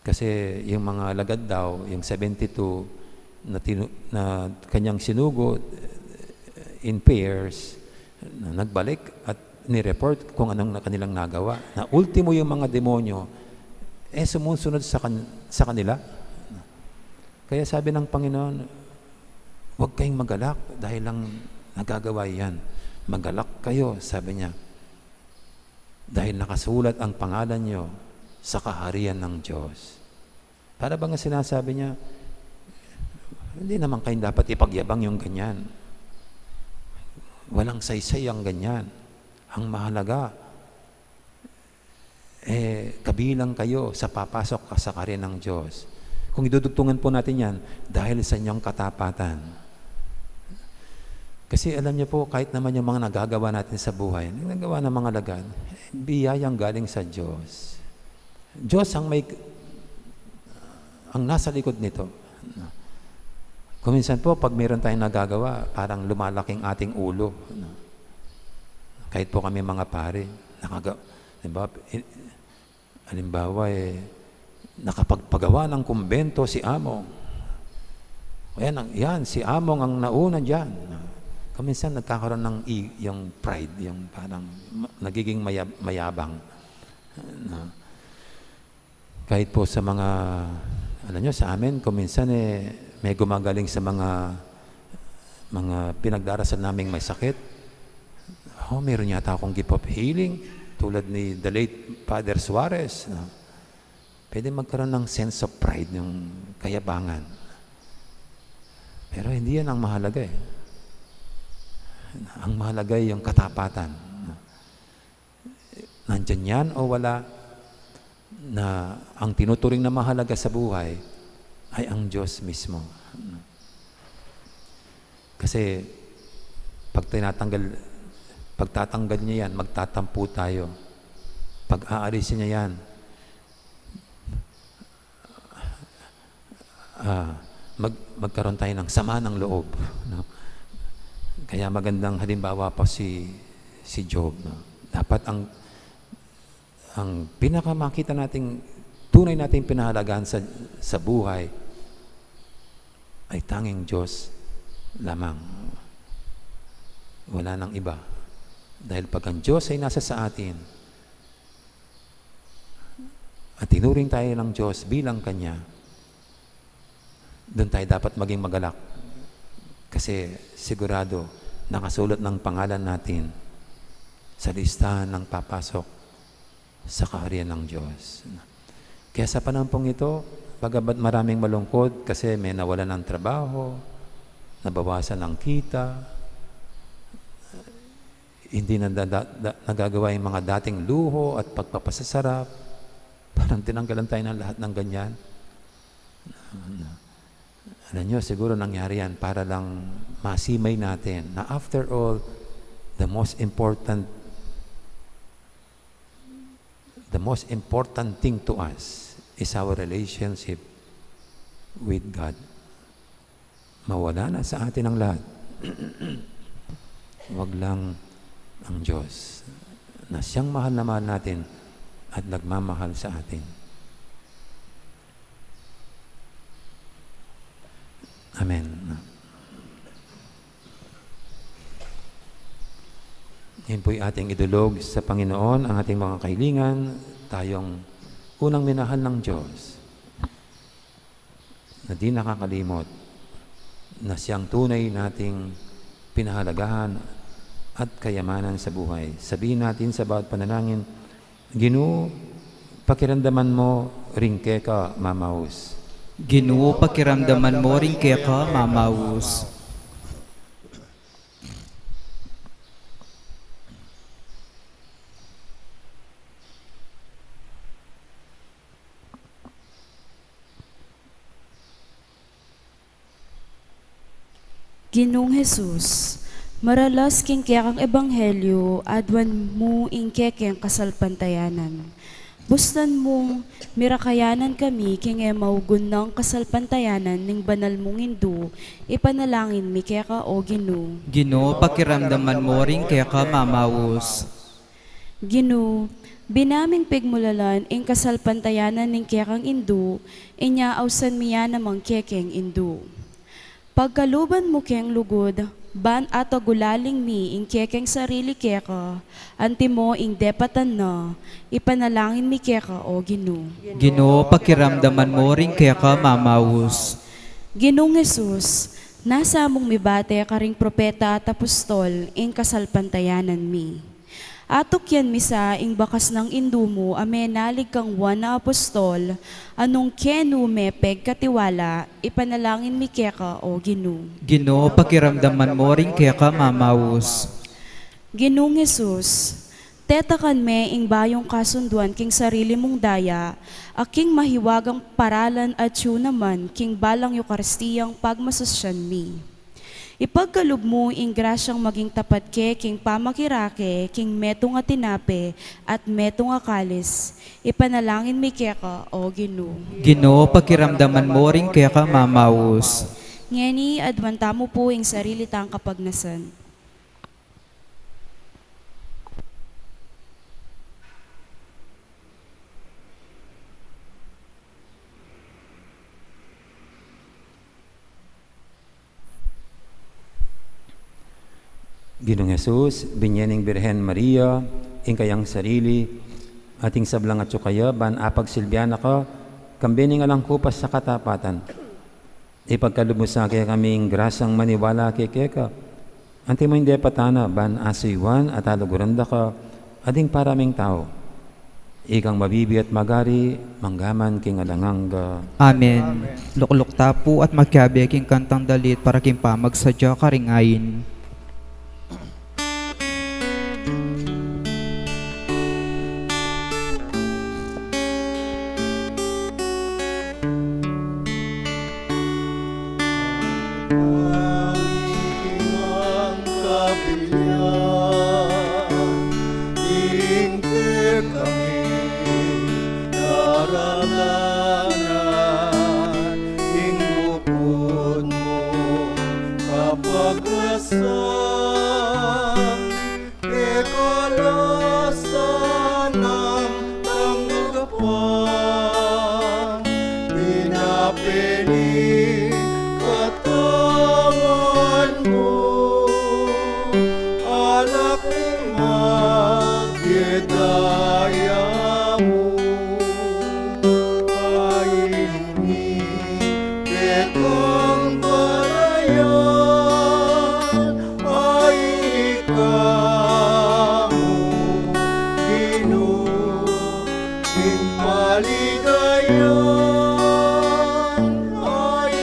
Kasi yung mga lagad daw, yung 72 na kanyang sinugo in pairs, nagbalik at ni-report kung anong kanilang nagawa. Na ultimo yung mga demonyo, sumusunod sa kanila. Kaya sabi ng Panginoon, huwag kayong magalak dahil lang nagagawa yan. Magalak kayo, sabi niya, dahil nakasulat ang pangalan niyo sa kaharian ng Diyos. Para bang sinasabi niya, hindi naman kayo dapat ipagyabang yung ganyan. Walang saysay ang ganyan. Ang mahalaga, kabilang kayo sa papasok sa kaharian ng Diyos. Kung idudugtungan po natin yan, dahil sa inyong katapatan. Kasi alam niyo po, kahit naman yung mga nagagawa natin sa buhay, nagagawa ng mga lagad, biyayang galing sa Diyos. Diyos ang nasa likod nito. Kung minsan po, pag meron tayong nagagawa, parang lumalaking ating ulo. Kahit po kami mga pare, halimbawa, nakapagpagawa ng kumbento si Among. Yan, si Among ang nauna dyan. Kung minsan nagkakaroon ng yung pride, yung parang nagiging mayabang. No? Kahit po sa mga, alam nyo, sa amin, kung minsan may gumagaling sa mga pinagdarasal naming may sakit, meron yata akong gift of healing, tulad ni the late Father Suarez. No? Pwede magkaroon ng sense of pride, yung kayabangan. Pero hindi yan ang mahalaga eh. Ang mahalaga yung katapatan. Nandyan yan o wala, na ang tinuturing na mahalaga sa buhay ay ang Diyos mismo. Kasi pag tatanggal niya yan, magtatampo tayo. Pag aalisin niya yan, magkaroon tayo ng sama ng loob. No? Kaya magandang halimbawa pa si Job. No? Dapat ang pinakamakita nating tunay nating pinahalagaan sa buhay ay tanging Diyos lamang. Wala nang iba. Dahil pag ang Diyos ay nasa sa atin at tinuring tayo ng Diyos bilang Kanya, doon tayo dapat maging magalak. Kasi sigurado, nakasulat ng pangalan natin sa listahan ng papasok sa kaharian ng Diyos. Kaya sa panampong ito, bagamat maraming malungkot kasi may nawalan ng trabaho, nabawasan ng kita, hindi na nagagawa yung mga dating luho at pagpapasasarap, parang tinanggalan tayo ng lahat ng ganyan. Alam nyo, siguro nangyari yan para lang masimay natin na after all, the most important thing to us is our relationship with God. Mawala na sa atin ang lahat. Wag lang ang Diyos na siyang mahal na mahal natin at nagmamahal sa atin. Amen. Yan po'y ating idulog sa Panginoon, ang ating mga kahilingan, tayong unang minahal ng Diyos, na di nakakalimot, na siyang tunay nating pinahalagahan at kayamanan sa buhay. Sabihin natin sa bawat panalangin, Ginoo, pakiramdaman mo, ringke ka, mamahus. Ginoo, pakiramdaman mo rin kaya ka mamawos. Ginoong Jesus, maralas king kang ebanghelyo, adwan mo ing kekeng kasalpantayanan. Bustan mong mirakayanan kami king maugun ng kasalpantayanan ng banal mong Indo, ipanalangin mi keka o Ginoo. Ginoo, pakiramdaman mo rin kaya ka mamawos. Ginoo, binaming pigmulalan ing kasalpantayanan ng kekang Indo, inya ausan miya namang kekeng Indo. Pagkaluban mo keng lugod, ban ato gulaling mi ing kekeng sarili keka, anti mo ing depatan na, ipanalangin mi keka o Ginoo. Ginoo, pakiramdaman mo rin kaya ka mamawos. Ginoong Jesus, nasa among mibate karing propeta at apostol ing kasalpantayanan mi. Atok yan misa ing bakas ng Indo mo, amenalig kang na apostol, anong kenu mepeg katiwala, ipanalangin mi keka o Ginoo. Ginoo, pakiramdaman mo rin kaya ka mamawos. Ginoong Jesus, tetakan me ing bayong kasunduan king sarili mong daya, aking mahiwagang paralan at yu naman king balang Eukaristiyang pagmasusyan mi. Ipagkalub mo ing grasyang maging tapat ke king pamakirake, king metong atinape at metong akalis, ipanalangin mi keka o Ginoo. Ginoo, pakiramdaman mo rin kaya ka mamawos. Ngeni adwanta mo po ing sarili tang kapagnasan. Ginong Jesus, binyening Birhen Maria, ingkayang sarili, ating sablang at sukaya, ban apag silbiana ka, kambining alang kupas sa katapatan. Ipagkalubos sa kaya kaming grasang maniwala kay ka. Ante mo hindi patana, ban asuywan at aluguranda ka, ading paraming tao. Ikang mabibi at magari, manggaman king alanganga. Amen. Lukluk tapo at magkabi king kantang dalit para king pamagsadya karingayin. Ang kabilyan, ingke kami daralanan, ing bukod mo kapaglasan, ikalasan ng tanggapang, pinapiling katawan mo, anak ng magdidaya mo, kaini ketong balayan, ay ikaw mo, ginuing paligayan, ay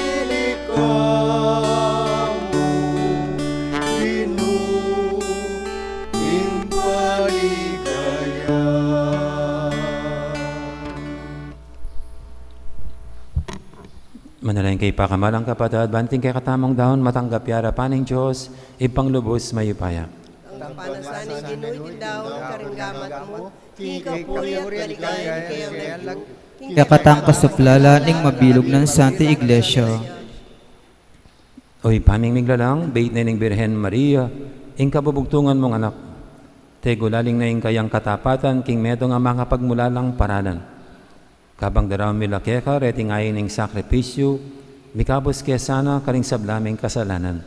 ikaw mo, ginuing paligayan. Manalangin kay pakamalang kapatid, banting kay katamong dahon, matanggap yara paning Diyos, ipanglubos mayupaya. Ang panasaning ginuit daw, karinggamat mo, kikapuri at kaligayan kayang naglag. Yakatang kasuplala ning mabilog ng Santa Iglesia. Oy, paming miglalang, bait na ning Birhen Maria, ing kabubugtungan mong anak. Tegulaling na ing kayang katapatan, king medo nga mga pagmulalang paralan. Kabang daraw milake ka, reting ayin ning sakripisyo, mikabos kaya sana karing sablaming kasalanan.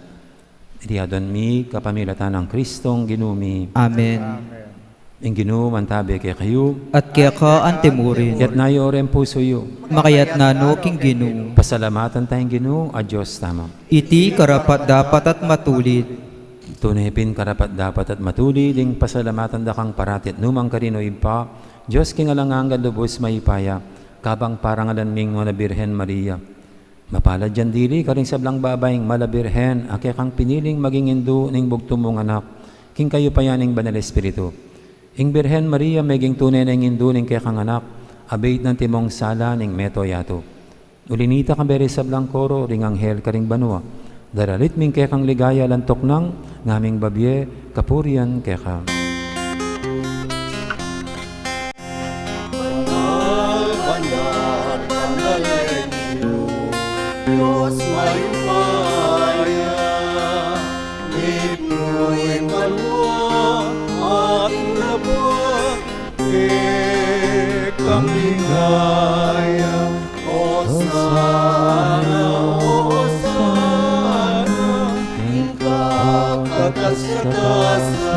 Itiadon mi, kapamilatan ng Kristong ginumi. Amen. Ing ginum, antabi kaya kayo, At kaya ka antemurin, yat nayo orem puso yo. makayat nano king ginu. Pasalamatan tayong ginoo, a Diyos tama. Iti karapat dapat at matulid. Tunepin karapat dapat at matulid, ing pasalamatan dakang paratit numang karinoy pa, Diyos king alangangan lubos mayipaya, kabang parangalan ming mga Birhen Maria. Mapalad dyan dili, karing sablang babayng malabirhen, ake kang piniling maging indo ning bugtong mong anak, king kayo pa yan ing banal espiritu. Ing Birhen Maria, meging tunay na ing indo ning kaya kang anak, abait ng timong sala ning meto yato. Ulinita kang beri sablang koro, ring anghel karing banua, daralit ming kaya kang ligaya lantok nang, ngaming babye, kapurian kaya ka. Banal, banalin niyo, Diyos mayupaya, ipnu'y malwa at labot, ikang ligaya, Hosana, Hosana, ikaw kakaskatasan.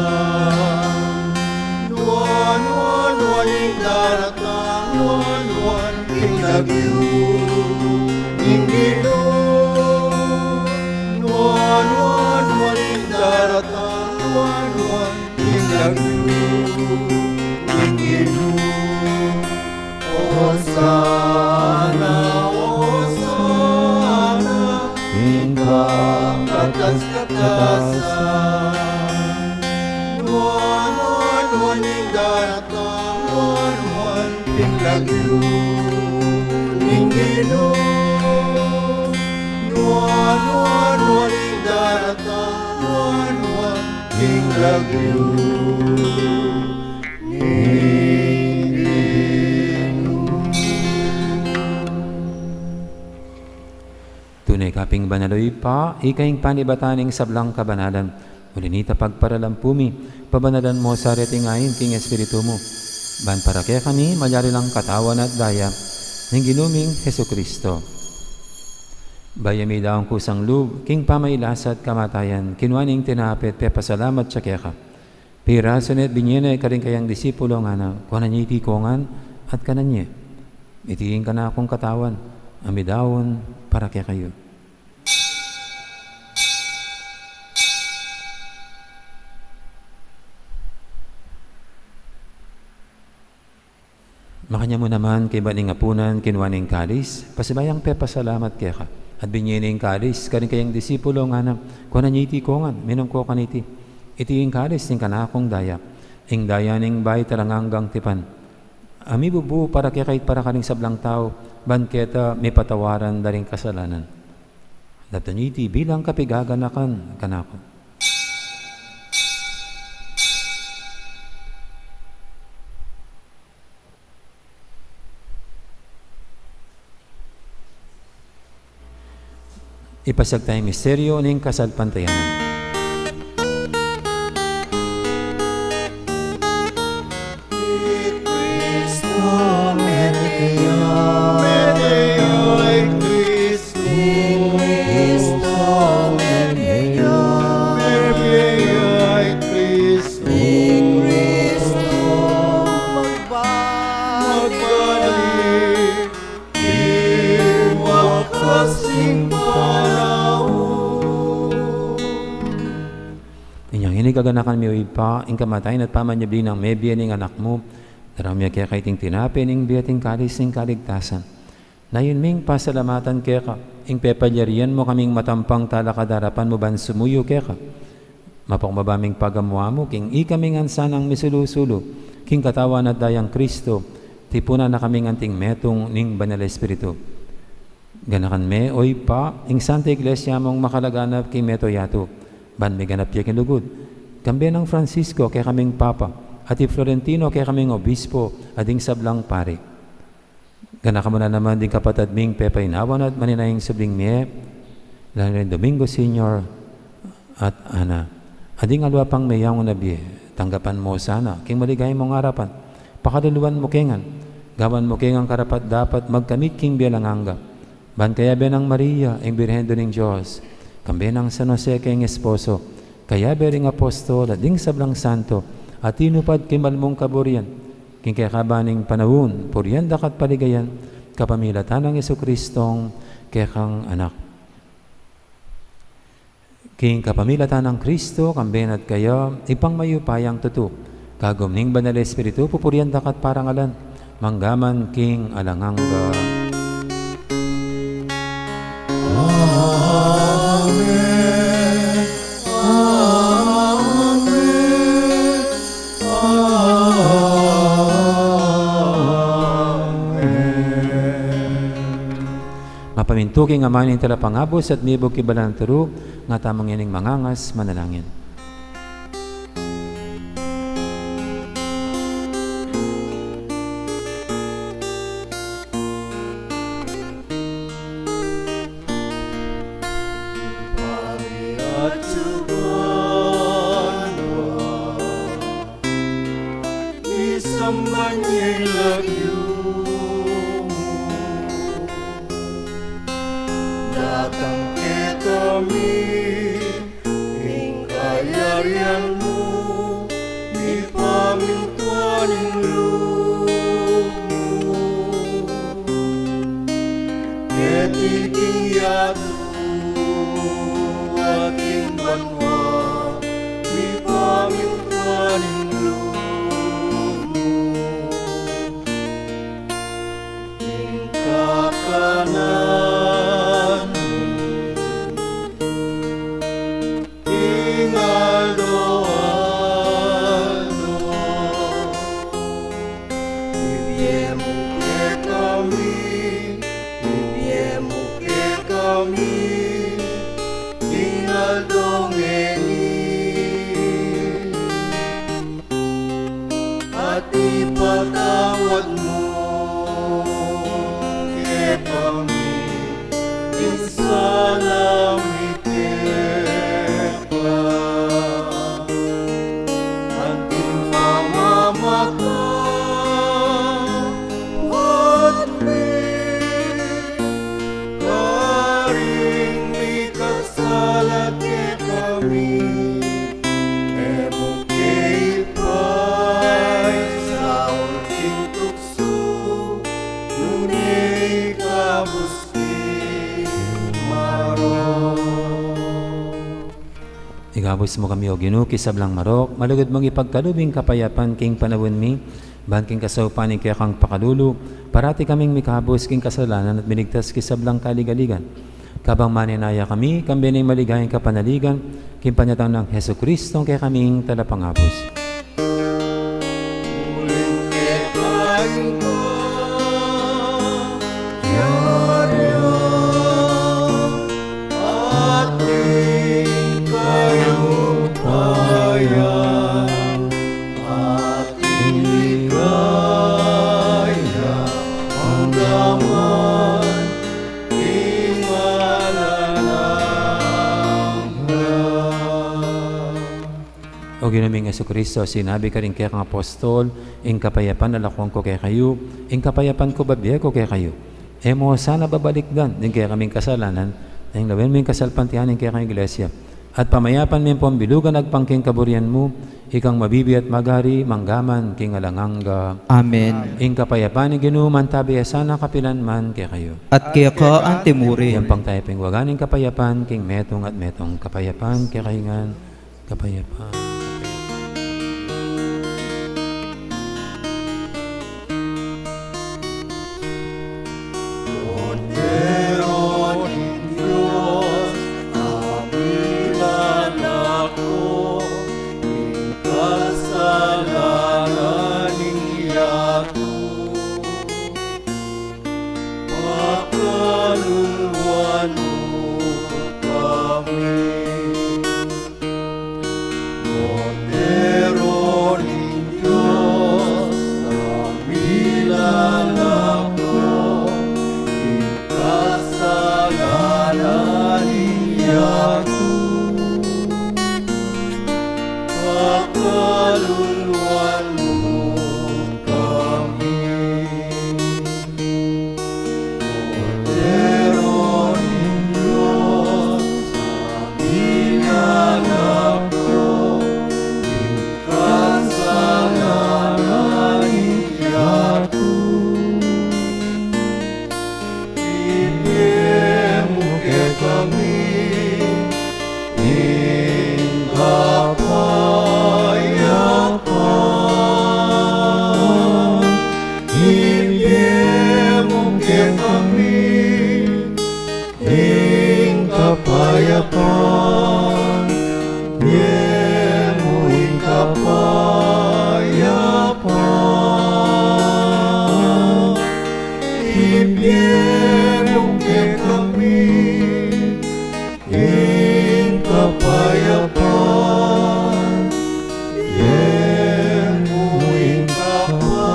Nuan, nuan, nuan, ing daratang, nuan, nuan, ing lagyu, ing ginoo. Nuan, nuan, nuan, ing daratang, nuan, nuan, ing lagyu, ing ginoo. Hosana, Hosana, ikaw kakaskatasan. Nuan, nuan, nuan, ing daratang, nuan, nuan, ing lagyu, ing ginoo. Nuan, nuan, nuan, ing daratang, nuan, nuan, ing lagyu, ing ginoo. Tunay kaping banaloy pa, ikaing panibataning sablang kabanalan. Ulinita pagparalampumi, pabanalan mo sa retingayin king espiritu mo. Ban para kaya kami, malyari lang katawan at daya, ng ginuming Heso Kristo. Bayami daong kusang lub, king pamaylasat kamatayan, kinwaning tinapit, pepasalamat siya kaya ka. Pirasonet binyena karing kayang disipulo nga na, kuhanan niya itikongan at kanan niya. Itingin ka na akong katawan, amidawon para kaya kayo. Makanya mo naman kay baning apunan kinwaning kalis, pasibayang pepasalamat kaya ka. At binyening kalis, karing kayang disipulo nga na, kuhanan niya itikongan, minong ko kaniti. Iti yung kalis, yung kanakong daya, ing daya ning bay taranganggang tipan. Ami bubu para kaya kahit para karing sablang tao, banketa may patawaran daring kasalanan. Dataniti bilang kapigaganakan kanako. Ipasag tayong misteryo ng kasalpantayanan. Kaganakan mi pa, ing kamatayin at pamanyabli ng mebiya ning anak mo, daramya kaya kaiting tinapin, ing biyating kalis ning kaligtasan. Nayon ming pasalamatan kaya ka, ing pepalyarian mo kaming matampang talakadarapan mo ban sumuyo kaya ka. Mapakmabaming pagamuha mo, king ikaming ansanang misulusulo, king katawan at dayang Kristo, tipuna na kaming anting metong ning banal espiritu. Ganakan me, oy pa, ing Santa Iglesia mong makalaganap king meto yato, ban may ganap siya kinlugod. Kambi ng Francisco kaya kaming Papa, at Florentino kaya kaming Obispo, at ding sablang pari. Gana ka muna naman din kapatid ming Pepa Inawan at maninayang subling miye, lalo rin Domingo Senior at Ana. Ading alwa pang mayang unabiye, tanggapan mo sana, king maligay mong harapan, pakaduluan mo kengan, gawan mo kengang karapat dapat magkamit king bialanganga. Ban kaya benang Maria, ang Birhen ng Diyos, kambi ng San Jose kayong esposo, kaya bering apostol at ding sablang santo at tinupad kimal mong kaburian king kaya kabaning panahon purian dakat paligayan kapamilatan ng Jesukristong kaya kang anak king kapamilatan ng Kristo kamben at kaya ipang mayupayang tutu kagom ning banal espiritu pupurian dakat parangalan manggaman king alanganga. Mapamintuking amanin tala pangabos at mibog kibalang turu nga tamang yaning mangangas manalangin. Datang ke kami, hingkayarianmu, di pamintuan ilmu, ketiking yatu, aking banwa, di pamintuan ilmu, hingkakanan. Ipatawad mo kaya kami insalamitepa anting pamamata at may kari Gabos mo kami o ginuki sablang marok, malugod mong ipagkalubing kapayapan king panawin mi, ban king kasaupanin kaya kang pakalulu, parati kaming mikabos king kasalanan at binigtas kisablang kaligaligan. Kabang maninaya kami, kambinay maligayang kapanaligan, king panyatang ng Heso Kristong kaya kaming talapangabos. Muling kepan ko, Yaryo, ating kayumpayan, ating ligaya, hanggaman, O ginaming Yesu Kristo, sinabi ka rin kaya kang apostol, ing kapayapan alakwang ko kaya kayo, ing kapayapan ko babiya ko kaya kayo. E mo sana babalikdan, din kaya kaming kasalanan, ing lawin mo yung kasalpantihan, kaya kang iglesia. At pamayapan mo yung pambilugan agpangking kaburian mo, ikang mabibi at magari, manggaman, king alanganga. Amen. Ing kapayapan ni ginuman tabi sana kapilan man kaya kayo. At kaya ka ang timurin. Yang pang tayo pingwaganing kapayapan, king metong at metong kapayapan, kaya kaingan, kapayapan. Cordero ng Diyos, kapilan ako, ing kasalanan niyato. Pakaluluan mo kami. Cordero ng Diyos, kapilan ako, ing kasalanan niyato. Pakaluluan mo kami. Cordero ng Diyos, kapilan ako, ing kasalanan niyato. Ipimuke kami, ing kapayapan. Ipimuke kami, ing kapayapan. Ipimu ing kapayapan. Ipimuke kami, ing kapayapan. Ipimu ing kapayapan.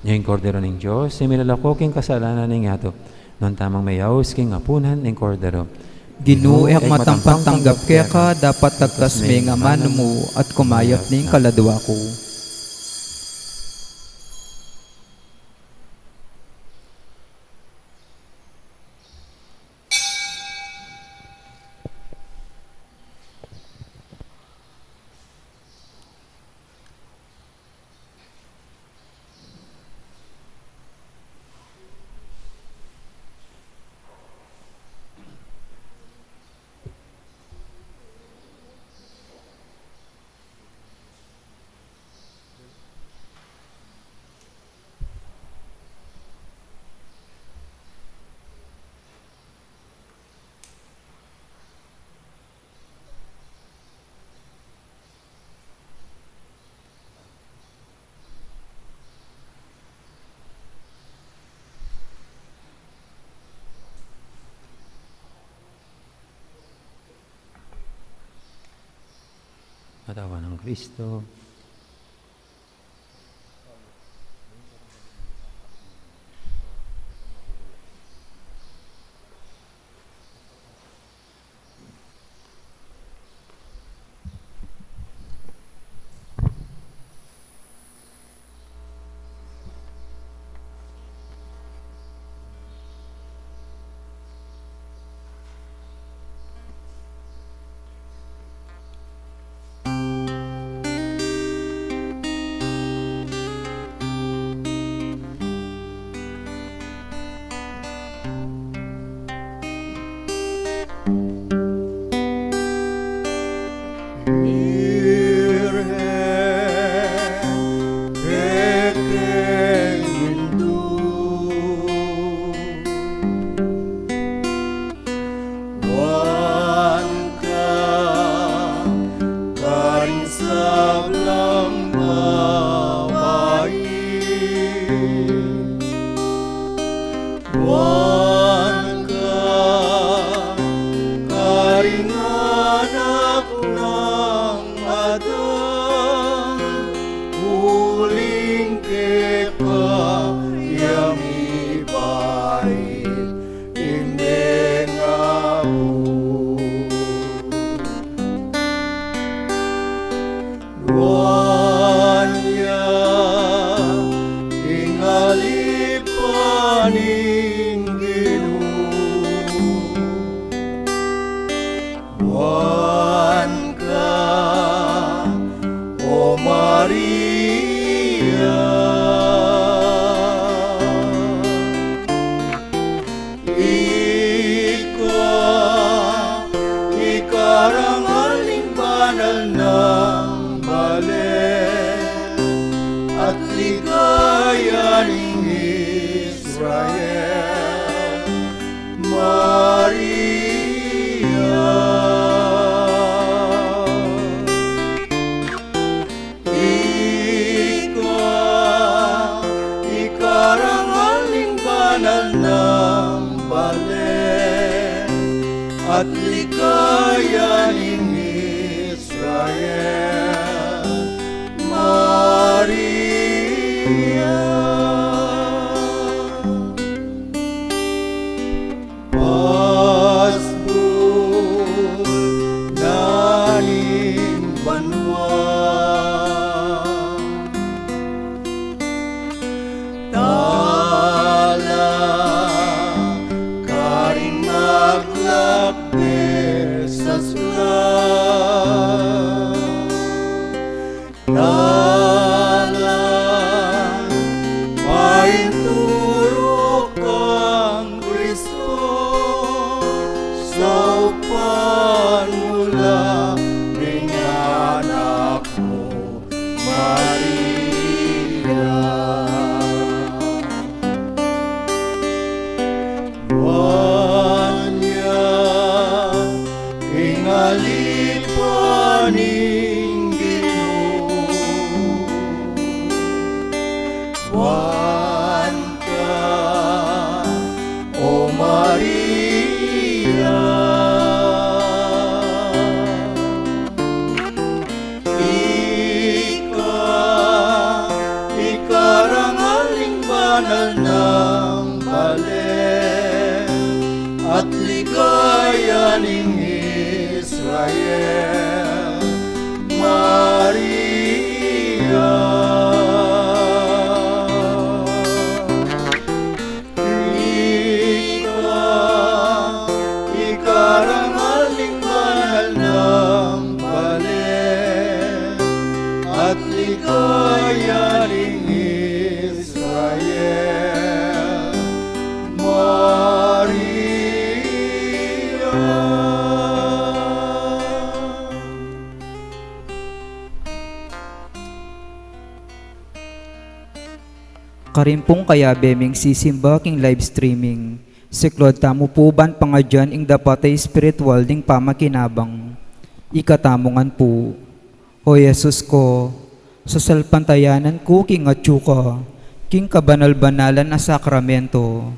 Yung kordero ng Diyos, similalako king kasalanan ng yato, non tamang mayaws king apunan ng kordero. Ginuek matampang tanggap kaya ka, dapat tagtas may nga mano mo at kumayap ning kaladwa ko. Katawan ng Kristo. banal ng balen at ligaya ng Israel, Maria. Ikarangaling banal ng balen at ligaya ng Israel, Maria. Pasbul naning banwa, tala karing maglakbir sa sulat, tala mainturo kang Kristo sa upan mula ng anak mo, Maria. Wanya ingalipaning Ginoo, wan ka, O Maria. Ikarangaling banal ng balen at ligaya ng Israel, Maria. Ikarangaling banal ng balen at ligaya ng Israel, Maria. Karimpong kaya beming sisimba king live streaming. Siklod tamo po ban pangadyan ing dapat ay spiritual ding pamakinabang. Ikatamongan po, O Yesus ko, sa salpantayanan ko king atsuka, king kabanal-banalan na sakramento,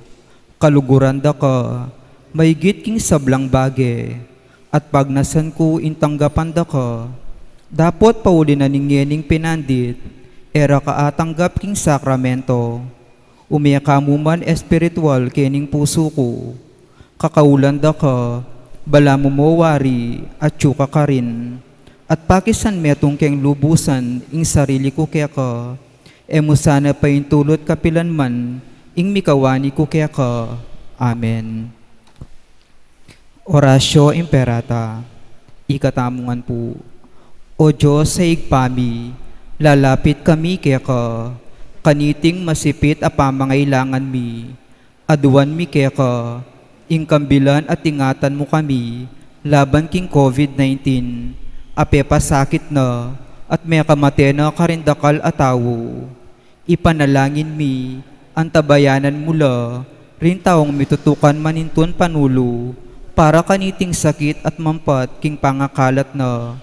kaluguran da ka, maigit king sablang bage, at pagnasan ko intanggapan da ka, dapat pauli na ningyening pinandit, era kaatanggap king sakramento, umiyakamuman espiritual kening puso ko, kakaulan da ka, bala mo wari at tsuka ka rin, at pakisan metong keng lubusan ing sarili ko kaya ka, emo sana pa yung tulot kapilanman ing mikawani ko kaya ka. Amen. Orasyo Imperata. Ikatamungan po. O Diyos sa igpami, lalapit kami kaya ka, kaniting masipit a pamangailangan mi, aduan mi kaya ka, ingkambilan at ingatan mo kami, laban king COVID-19, ape pasakit na, at may kamate na karindakal atawo. Ipanalangin mi, ang tabayanan mula, rin taong mitutukan maninton panulo, para kaniting sakit at mampat king pangakalat na,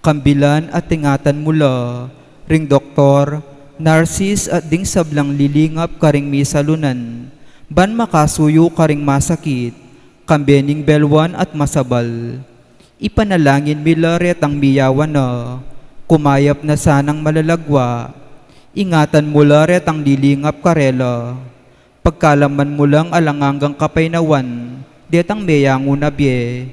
kambilan at ingatan mula, ring doktor, narsis at ding sablang lilingap karing misalunan, ban makasuyo karing masakit, kambening belwan at masabal. Ipanalangin milaret ang miyawan na, kumayap na sanang malalagwa, ingatan mula ret ang lilingap karela, pagkalaman mo lang alangangang kapainawan, detang meyango na bye,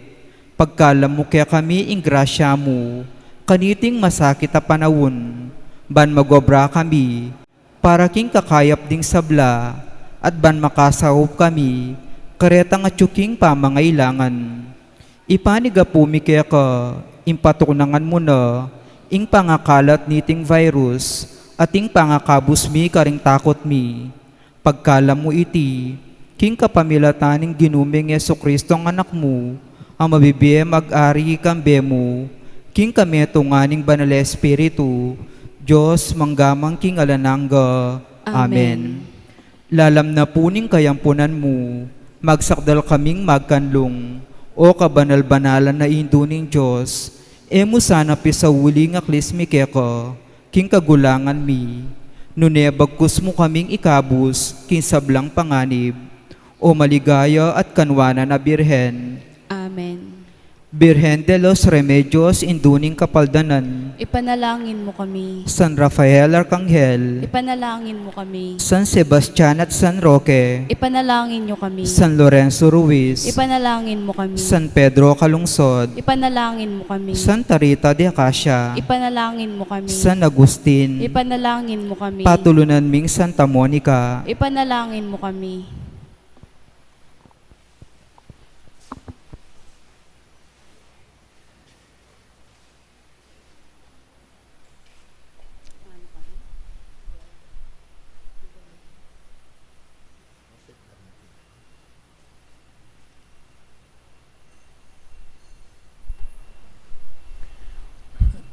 pagkalam mo kaya kami ing grasya mo, kaniting masakit a panawon, ban magobra kami, para king kakayap ding sabla, at ban makasahop kami, karetang at tsuking pamangailangan. Ipanigapumi kaya ka, impatukunangan mo na, ing pangakalat niting virus, at ing pangakabus mi karing takot mi, pagkalam mo iti, king kapamilataning ginuming Yesu Kristo ang anak mo, ang mabibiyem mag-ari kambe mo, king kami tunganing banal espiritu, Diyos manggamang king alanangga. Amen. Lalam na puning kayampunan mo, magsakdal kaming magkanlong, o kabanal-banalan na induning Diyos, emo sana pisawuli nga klismi keko, king kagulangan mi, nunebagkus mo kaming ikabus, king sablang panganib, o maligaya at kanwana na birhen. Amen. Birhen de los Remedios induning kapaldanan, Ipanalangin mo kami. San Rafael Arcangel, Ipanalangin mo kami. San Sebastian at San Roque, Ipanalangin nyo kami. San Lorenzo Ruiz, Ipanalangin mo kami. San Pedro Calungsod, Ipanalangin mo kami. Santa Rita de Acacia, Ipanalangin mo kami. San Agustin, Ipanalangin mo kami. Patulunan ming Santa Monica, Ipanalangin mo kami.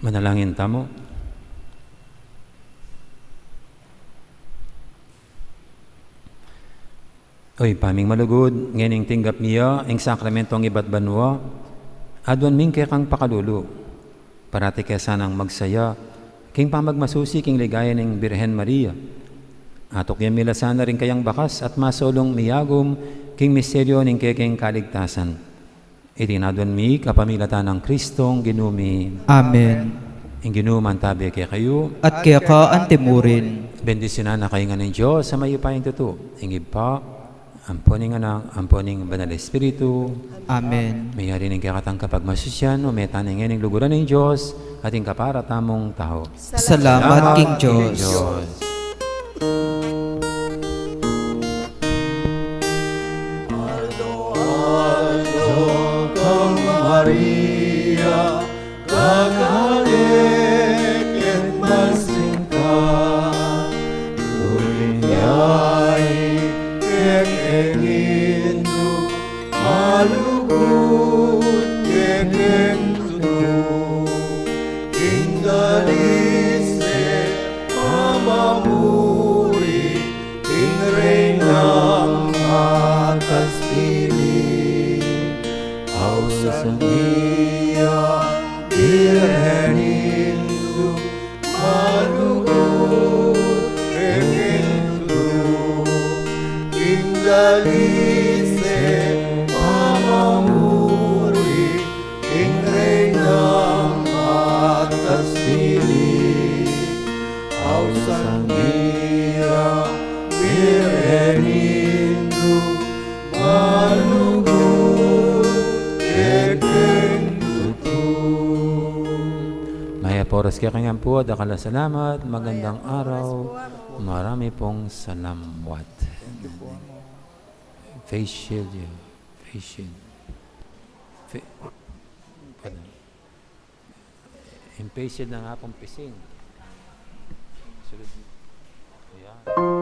Manalangin tamo. Oy, paming malugod, ngayon tinggap niya, ang sakramentong iba't banwa, adwan ming kaya kang pakalulu, parati kaya sanang magsaya, king pamagmasusi, king ligaya ng Birhen Maria, atok yan milasana rin kayang bakas at masolong miyagom, king misteryo ng kaya kaligtasan. Itinadwan mi kapamilatan ng Kristong ginumi. Amen. Ang ginuman tabi kaya kayo, At kaya ka antimurin, bendisyonan na kayo nga ng Diyos sa mayupayang tuto. Ingib pa, amponing anak, amponing banal espiritu, Amen. mayari ng kakatang kapag masusyan, o metan ng luguran ng Diyos, ating kaparatamong tao. Salamat King Diyos. Kang Maria, kagalik at masingka, ulinyay kekengindu, malugod kekentudu, inggalise mamamuri, ingrenang atas ini. Ausan iya birhenindu malugod kekentu inggalise mamamuri ingrenang atas pili. Ausan iya birhenindu malugod Maya poras kaya kanyang po, dakala salamat, magandang araw, marami pong salamat. Face shield yun. Face shield. Yung face shield na nga pong pising. Sulod. Ayan.